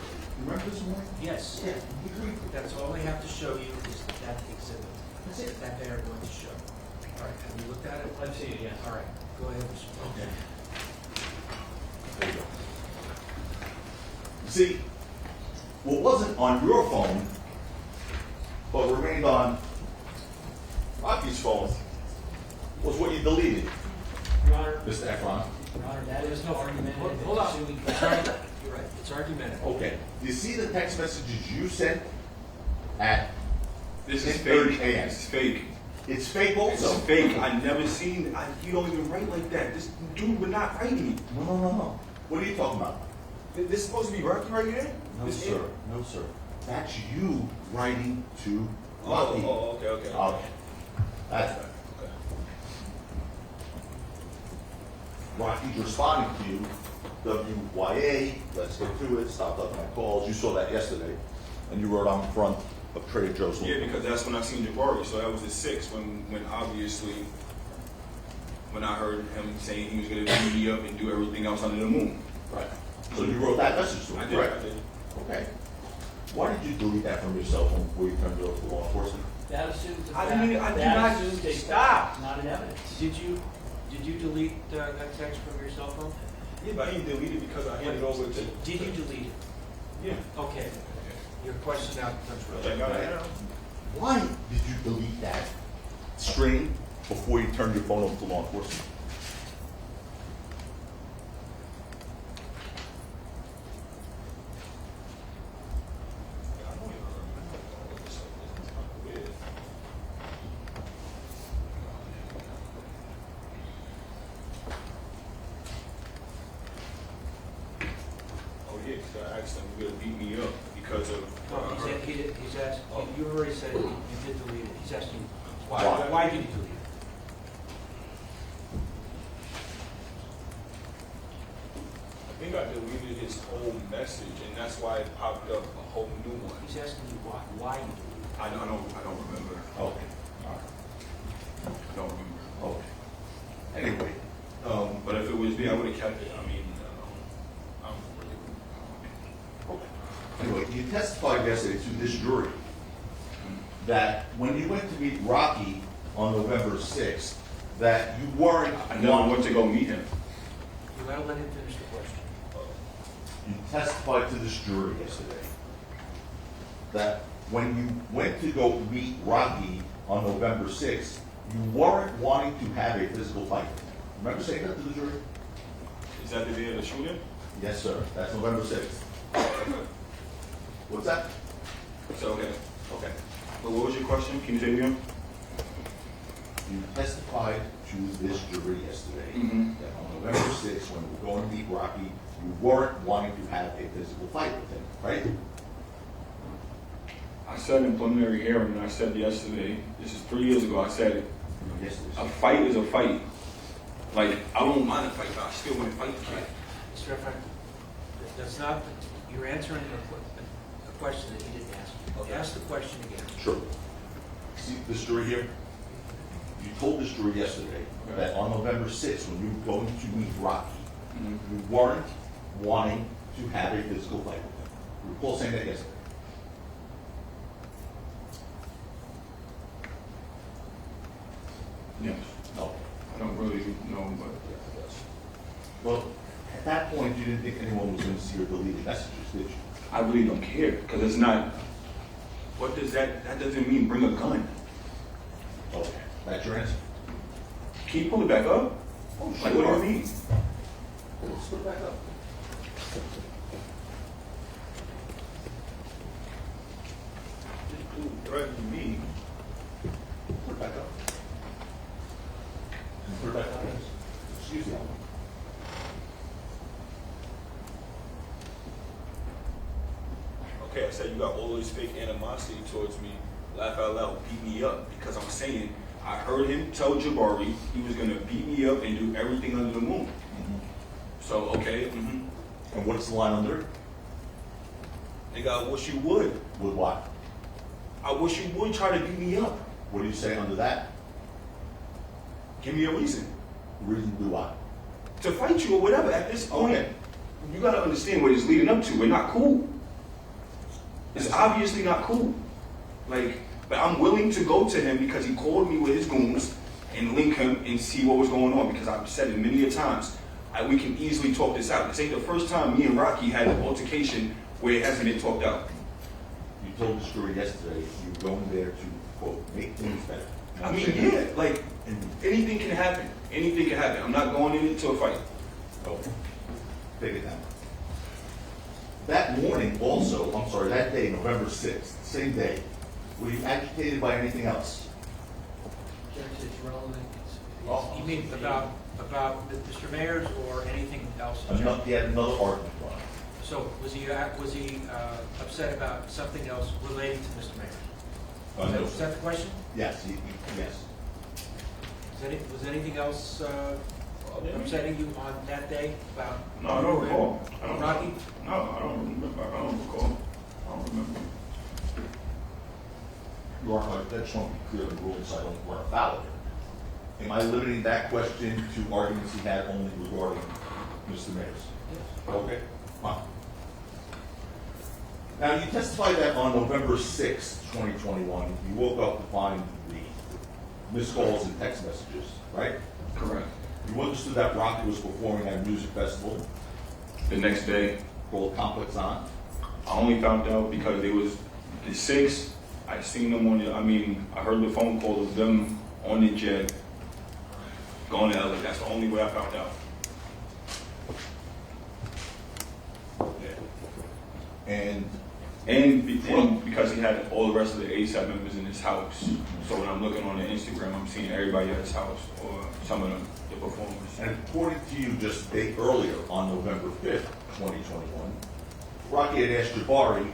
Remember this morning? Yes. Yeah, we agreed to it. That's all they have to show you is that exhibit. That's it. That they are going to show. All right, have you looked at it? I've seen it, yes. All right, go ahead, Mr. Okay. There you go. See, what wasn't on your phone, but remained on Rocky's phone, was what you deleted, Your Honor, Mr. Ephron. Your Honor, that is no argument. Hold on. It's argument. You're right, it's argumentative. Okay. You see the text messages you sent at This is 10:30 fake. a.m.? This is fake. It's fake It's also. fake. I never seen. You don't even write like that. This dude would not write me. No. What are you talking about? This is supposed to be Rocky right here. No, This sir. No, sir. That's you writing to Oh, Rocky. okay. Okay. That's right. Okay. Rocky's responding to you, WYA, let's get to it, stop taking my calls. You saw that yesterday, and you wrote on the front of Trader Joe's. Yeah, because that's when I seen Jabari. So that was at 6 when obviously when I heard him saying he was going to beat me up and do everything else under the moon. Right. So you wrote that message to him, I did. correct? I did. Okay. Why did you delete that from your cell phone before you turned it over to law enforcement? That assumes a I fact. didn't even- I did That not- assumes a stop. fact, not an evidence. Did you Did you delete that text from your cell phone? Yeah, but I didn't delete it because I handed over to. Did you delete it? Yeah. Okay. Your question now becomes relevant. Why did you delete that string before you turned your phone over to law enforcement? I don't even remember all this stuff. It's kind of weird. Oh yeah, because I asked them to beat me up because of. He's asked, you already said you did delete it. He's asking, Why? why did you delete it? I think I deleted his whole message, and that's why it popped up a whole new one. He's asking you why you deleted it. I don't remember. Okay, all right, I don't remember. okay. Anyway, But if it was me, I would have kept it. I mean, I'm really. anyway, you testified yesterday to this jury that when you went to meet Rocky on November 6th, that you weren't. I never went to go meet him. You gotta let him finish the question. You testified to this jury yesterday that when you went to go meet Rocky on November 6th, you weren't wanting to have a physical fight with him. Remember saying that to the jury? Is that the day of the shooting? Yes, sir. That's November 6th. What's that? So, okay. Okay. But what was your question? Can you say it again? You testified to this jury yesterday Mhm. that on November 6th, when you were going to meet Rocky, you weren't wanting to have a physical fight with him, right? I said in preliminary hearing, and I said yesterday, this is 3 years ago, I said it. Yes, it A is. fight is a fight. Like, I don't mind a fight, but I still want to fight the kid. Mr. Ephron, that's not, you're answering a question that he didn't ask. Okay. Ask the question again. Sure. See this jury here? You told this jury yesterday that on November 6th, when you were going to meet Rocky, Mhm. you weren't wanting to have a physical fight with him. You recall saying that yesterday? Yes. No. I don't really know, but Well, at that point, you didn't think anyone was going to see your deleted messages, did you? I really don't care, because it's not, what does that doesn't mean bring a gun. Okay. That's your answer? Can you pull it back up? Oh, Like, what do you mean? Let's put it back up. Dude, threatening me. Put it back up. Put it back up. Excuse me. Okay, I said you got all this fake animosity towards me. Laugh out loud, beat me up, because I'm saying I heard him tell Jabari he was gonna beat me up and do everything under the moon. So okay, And what's the line under it? nigga, I wish you would. With what? I wish you would try to beat me up. What do you say under that? Give me a reason Reason to do what? to fight you or whatever. At this point, Okay. you gotta understand what it's leading up to. We're not cool. It's obviously not cool. Like, but I'm willing to go to him because he called me with his goons and link him and see what was going on, because I've said it many a times. We can easily talk this out. This ain't the first time me and Rocky had an altercation where it hasn't been talked out. You told the jury yesterday you were going there to, quote, make things better. I mean, yeah, like, anything can happen. Anything can happen. I'm not going into a fight. Okay. Take it down. That morning also, that day, November 6th, same day, were you agitated by anything else? Judge, it's relevant. Oh. You mean about Mr. Mayers or anything else? He had another argument going on. So was he upset about something else relating to Mr. Mayers? No, Is that the question? Yes, yes. Was anything else upsetting you on that day about? No, I don't recall. I don't Rocky? No, I don't remember. I don't recall. I don't remember. You are, I just want to be clear, the rules, I don't want to foul it. Am I limiting that question to arguments he had only regarding Mr. Mayers? Yes. Okay, fine. Now, you testified that on November 6th, 2021, you woke up to find the missed calls and text messages, right? Correct. You understood that Rocky was performing at a music festival The next day, called Complex On? I only found out because it was the 6th. I seen them on the, I heard the phone call of them on the jet going to LA. That's the only way I found out. And And because he had all the rest of the ASAP members in his house. So when I'm looking on the Instagram, I'm seeing everybody at his house, or some of them, the performers. And according to you, just a day earlier, on November 5th, 2021, Rocky had asked Jabari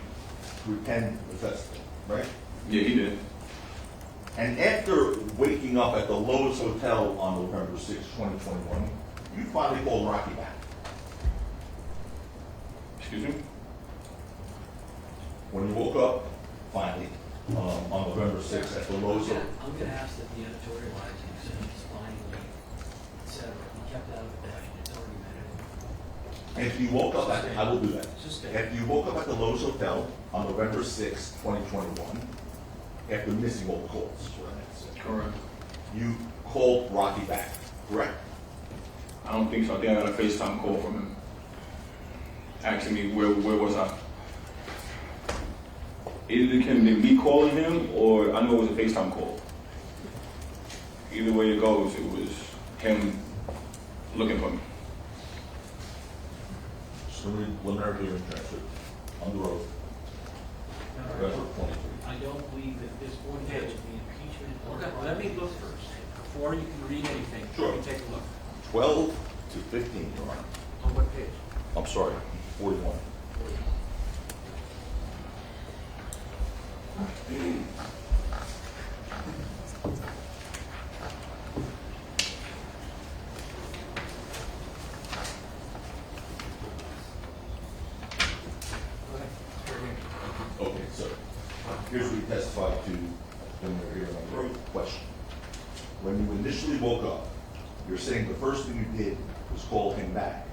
to attend the festival, right? Yeah, he did. And after waking up at the Lowe's Hotel on November 6th, 2021, you finally called Rocky back. Excuse me? When you woke up, finally, on November 6th at the Lowe's Hotel. I'm gonna ask that the editorializing, so he's finally, et cetera, he kept out of the question, it's already been. After you woke up at, I will do that. Just stay. After you woke up at the Lowe's Hotel on November 6th, 2021, after missing all the calls, is what I meant to say, Correct. you called Rocky back, correct? I don't think so. I think I got a FaceTime call from him asking me where was I. Either it can be me calling him, or I know it was a FaceTime call. Either way it goes, it was him looking for me. Just going to read preliminary hearing transcript on the road, November 23. I don't believe at this point there will be impeachment. or- Okay, let me look first. Before you can read anything, Sure. let me take a look. 12 to 15, Your Honor. On what page? I'm sorry, 41. Okay, so here's what you testified to when we were here on the road. Question. When you initially woke up, you're saying the first thing you did was call him back.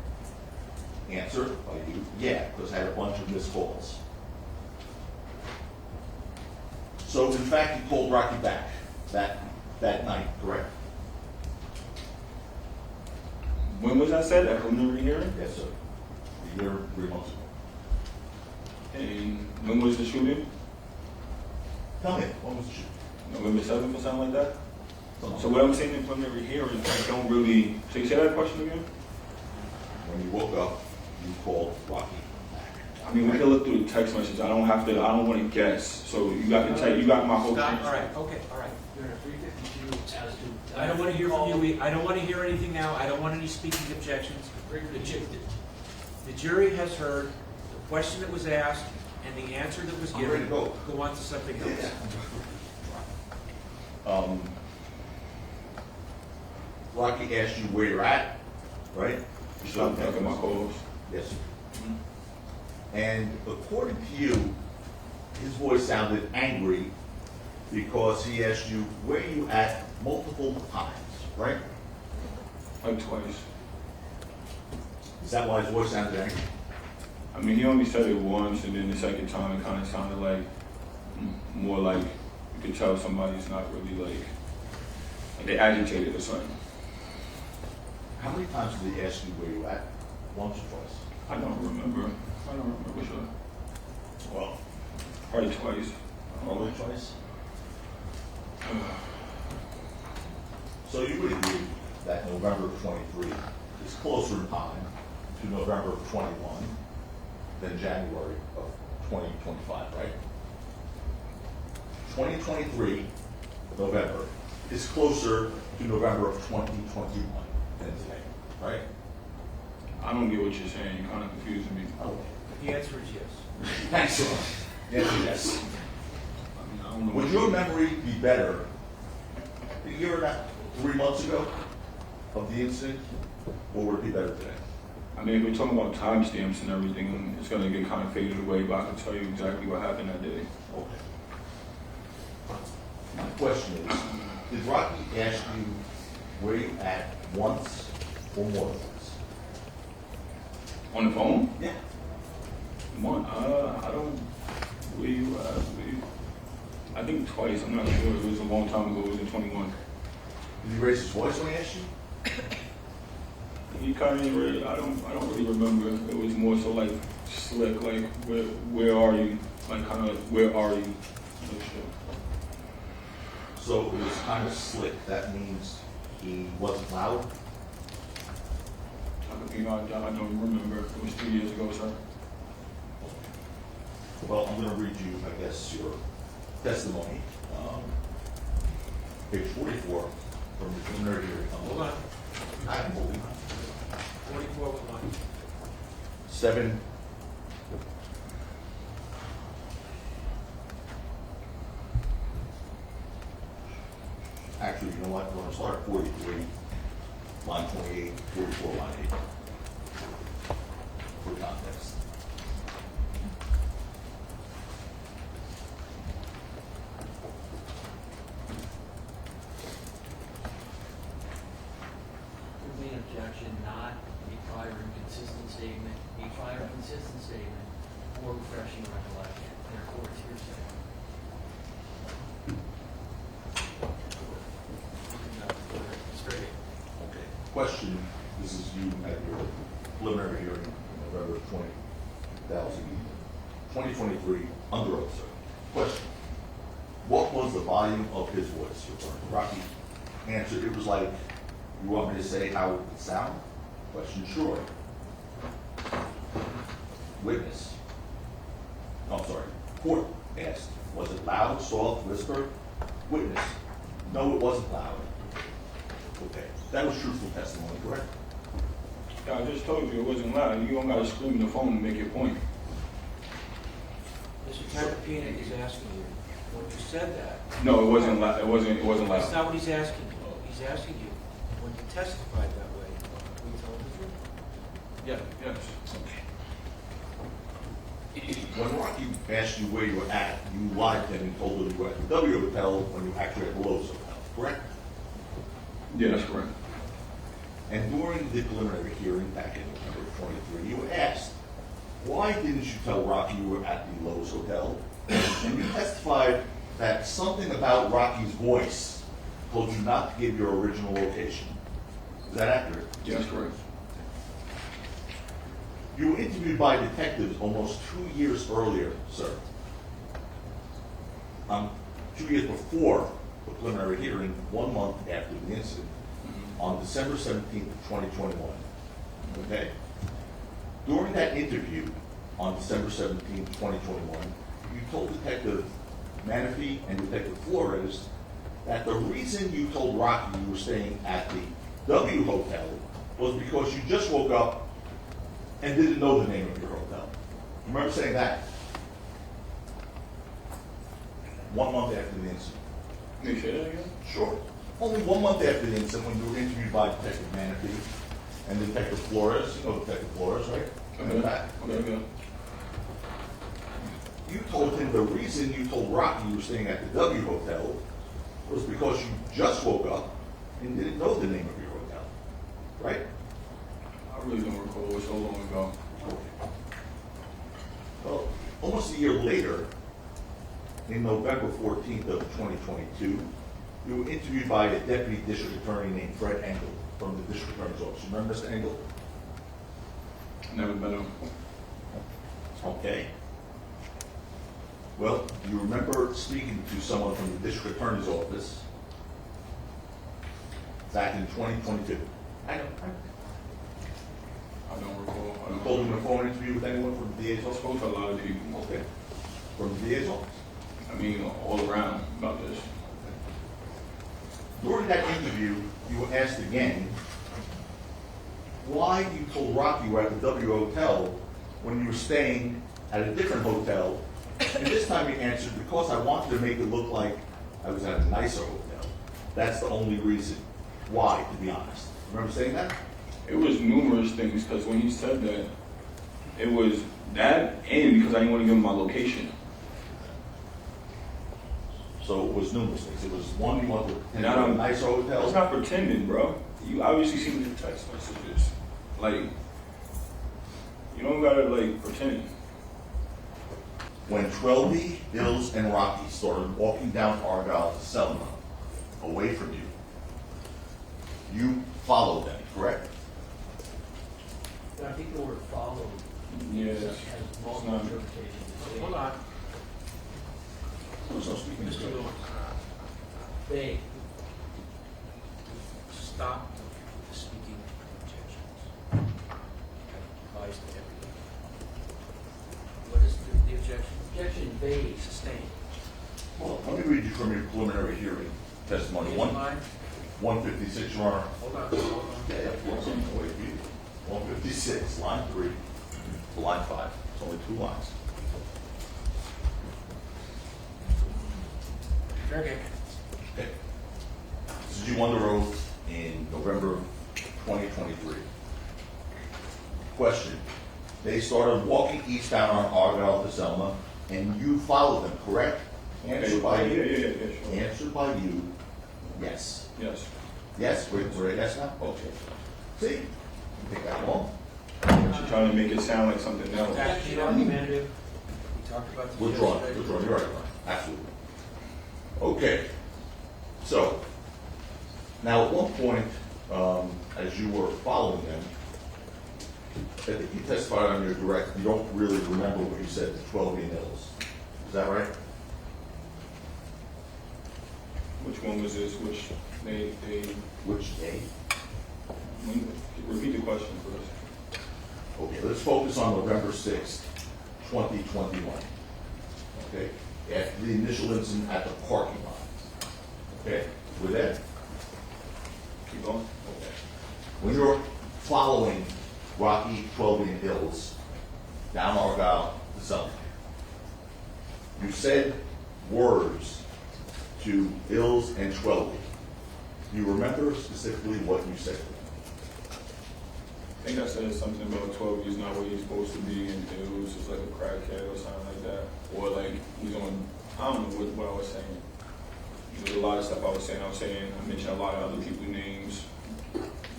Answer by you, yeah, because I had a bunch of missed calls. So in fact, you called Rocky back that night, correct? When was that said? At preliminary hearing? Yes, sir. A year, 3 months ago. And when was the shooting? Tell me, when was the shoot? November 7th or something like that? So what I'm saying in preliminary hearing, I don't really. So you say that question again? When you woke up, you called Rocky back. I mean, we can look through the text message. I don't have to. I don't want to guess. So you got the text. You got my whole. Stop, all right, okay, all right. You're at 352 as to. I don't want to hear from you. I don't want to hear anything now. I don't want any speaking objections. The jury has heard the question that was asked and the answer that was I'm ready given. to go. Go on to something else. Rocky asked you where you're at, right? You Stop taking my calls. Yes. And according to you, his voice sounded angry because he asked you where you at multiple times, right? Like twice. Is that why his voice sounded angry? I mean, he only said it once, and then the second time it kind of sounded like more like you could tell somebody's not really like they agitated or something. How many times did he ask you where you at? Once or twice? I don't remember. I don't remember sure. Well, Probably twice. probably twice. So you would agree that November of 23 is closer in time to November of 21 than January of 2025, right? 2023, November, is closer to November of 2021 than today, right? I don't get what you're saying. You're kind of confusing me. Oh, The answer is yes. excellent. Yes, yes. I mean, I don't know. Would your memory be better a year and a half, 3 months ago of the incident, or would it be better today? I mean, if we're talking about timestamps and everything, it's gonna get kind of faded away. But I can tell you exactly what happened that day. Okay. My question is, did Rocky ask you where you at once or more than once? On the phone? Yeah. I don't. Where you at? I think twice. I'm not sure. It was a long time ago. It was in 21. Did he raise his voice when he asked you? he kind of really, I don't really remember. It was more so like slick, like where are you? Like kind of where are you? Like shit. So it was kind of slick. That means he wasn't loud. I don't remember. It was 2 years ago, sir. Well, I'm going to read you, I guess, your testimony. Page 44 from the preliminary hearing. Hold on. I'm holding on. 44 was one. 7. Actually, you know what? We're going to start at 43, line 28, 44, line 8. For context. Would be an objection, not a prior inconsistent statement, a prior consistent statement, or refreshing recollection. Therefore, it's hearsay. Straight. Okay. Question, this is you at your preliminary hearing in November 2023, under oath, sir. Question, what was the volume of his voice? Rocky answered, it was like, you want me to say how it would sound? Question, sure. Witness. I'm sorry. Court asked, was it loud, soft, whisper? Witness. No, it wasn't loud. Okay. That was truthful testimony, correct? Yeah, I just told you it wasn't loud. You don't gotta scream in the phone and make your point. Mr. Terrapina is asking you, when you said that, No, it wasn't loud. It wasn't that's loud. not what he's asking you. He's asking you, when you testified that way, we told the truth. Yeah, yes. When Rocky asked you where you were at, you lied to him and told him you were at the W Hotel when you were actually at the Lowe's Hotel, correct? Yeah, that's correct. And during the preliminary hearing back in November 23, you were asked, why didn't you tell Rocky you were at the Lowe's Hotel? And you testified that something about Rocky's voice told you not to give your original location. Is that accurate? Yeah, that's correct. You were interviewed by detectives almost 2 years earlier, sir. 2 years before the preliminary hearing, 1 month after the incident, on December 17th, 2021. Okay? During that interview on December 17th, 2021, you told Detective Manafee and Detective Flores that the reason you told Rocky you were staying at the W Hotel was because you just woke up and didn't know the name of your hotel. You remember saying that? 1 month after the incident. Can you say that again? Sure. Only 1 month after the incident, when you were interviewed by Detective Manafee and Detective Flores, you know Detective Flores, right? Okay. Okay. You told him the reason you told Rocky you were staying at the W Hotel was because you just woke up and didn't know the name of your hotel, right? I really don't recall. It was so long ago. Okay. Well, almost a year later, in November 14th of 2022, you were interviewed by a deputy district attorney named Fred Engel from the district attorney's office. You remember Mr. Engel? Never met him. Okay. Well, you remember speaking to someone from the district attorney's office back in 2022. I don't recall. You told him a phone interview with anyone from the DA's I office? spoke to a lot of people. Okay. From the DA's office? I mean, all around about this. During that interview, you were asked again why you told Rocky you were at the W Hotel when you were staying at a different hotel. And this time you answered, because I wanted to make it look like I was at a nicer hotel. That's the only reason. Why, to be honest? Remember saying that? It was numerous things, because when he said that, it was that and because I didn't want to give him my location. So it was numerous things. It was one, you wanted to attend Not a on- nicer hotel. That's not pretending, bro. You obviously seen the text messages. Like, you don't gotta, like, pretend. When Twelby, Bills, and Rocky started walking down Argyle to Selma, away from you, you followed them, correct? Yeah, has it's multiple not- interpretations. Hold on. Who's not speaking this Mr. way? Lewis, They, stop speaking objections. Applies to everything. What is the objection? objection they, Sustained. Well, let me read you from your preliminary hearing testimony, In line? 156, Your Honor. Hold on. Yeah, yeah, of course, I'm gonna wait for you. 156, line 3 to line 5. It's only 2 lines. Very good. Okay. This is you under oath in November 2023. Question. They started walking eastbound on Argyle to Selma, and you followed them, correct? Answer by Yeah, you. sure. Answer by you, yes. Yes. Yes, we're at yes now? Okay. See? You think that long? She's trying to make it sound like something else. Actually, argumentative. We talked about this Withdrawn, yesterday. withdrawn, you're right, Brian. Absolutely. Okay, so, now at one point, as you were following them, I think you testified on your direct, you don't really remember what you said to 12 Hills. Is that right? Which one was this? Which, they, Which day? repeat the question first. Okay, let's focus on November 6th, 2021. Okay, after the initial incident at the parking lot. Okay, with that? Keep going. Okay. When you're following Rocky 12 Hills down Argyle to Selma, you said words to Hills and Twelby. Do you remember specifically what you said to them? I think I said something about 12, he's not where he's supposed to be, and it was just like a crackhead or something like that. Or like, he's on, I don't know what I was saying. There was a lot of stuff I was saying. I mentioned a lot of other people's names.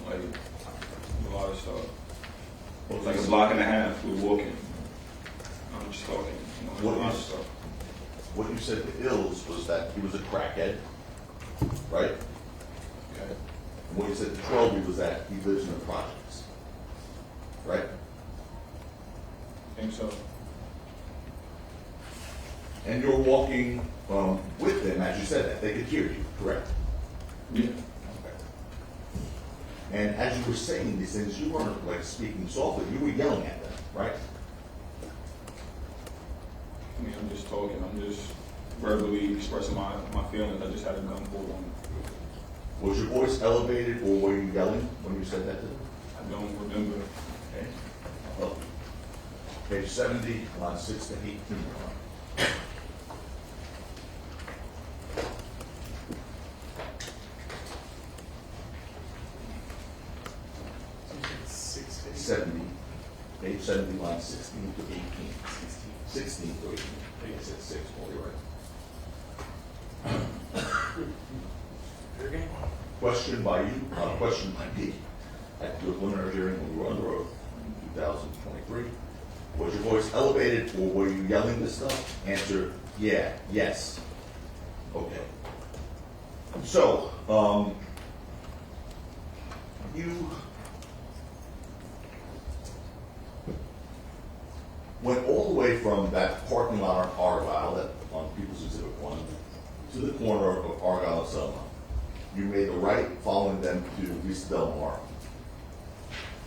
Like, a lot of stuff. It was like a block and a half, we were walking. I'm just talking, you know, What a lot is- of stuff. What you said to Hills was that he was a crackhead, right? Okay. And what you said to Twelby was that he lives in the projects, right? I think so. And you're walking with them as you said that. They could hear you, correct? Yeah. Okay. And as you were saying these things, you weren't like speaking softly. You were yelling at them, right? I mean, I'm just talking. I'm just verbally expressing my feelings. I just had a gun pulled on me. Was your voice elevated or were you yelling when you said that to them? I don't remember. Okay. Well, page 70, line 6 to 8. Page 70, line 16 to 18. 16 to 18. I think I said 6, well, you're right. Your game? Question by you, question by me. At the preliminary hearing when you were under oath in 2023, was your voice elevated or were you yelling this stuff? Answer, yeah, yes. Okay. So, you went all the way from that parking lot on Argyle, that on People's Exhibit 1, to the corner of Argyle and Selma. You made a right following them to Vista Del Mar.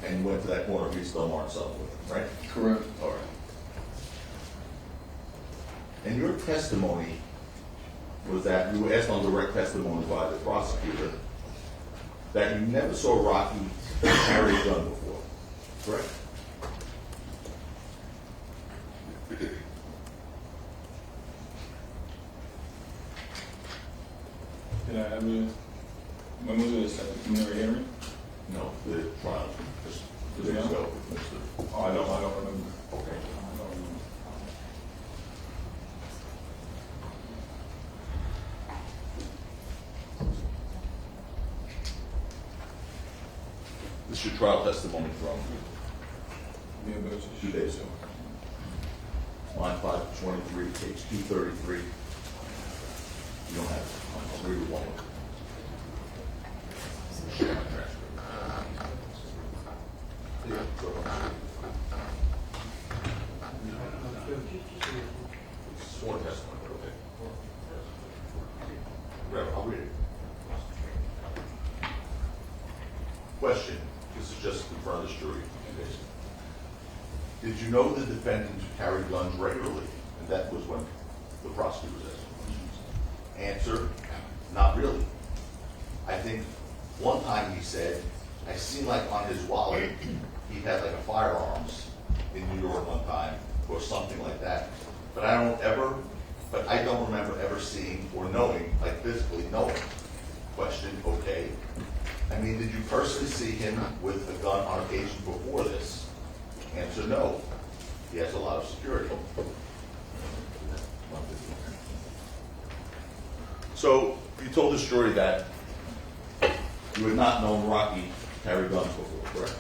And you went to that corner of Vista Del Mar and Selma with them, right? Correct. All right. And your testimony was that you were asked on direct testimony by the prosecutor that you never saw Rocky carry a gun before, correct? Did I ever, when was this, at the preliminary hearing? No, the trial, just Yeah. days ago. Mr. Oh, I don't remember. Okay. I don't remember. This is your trial testimony from Yeah, but it's just 2 days ago. Line 523, page 233. You don't have it. I'll read it one more. Share my transcript. Yeah, go ahead. Question, this is just in front of the jury. Did you know the defendant carried guns regularly? And that was when the prosecutor was asking questions. Answer, not really. I think one time he said, I seen like on his wallet, he had like a firearms in New York one time, or something like that. But I don't remember ever seeing or knowing, like physically knowing. Question, okay. I mean, did you personally see him with a gun on occasion before this? Answer, no. He has a lot of security. So, you told the jury that you had not known Rocky carry guns before, correct?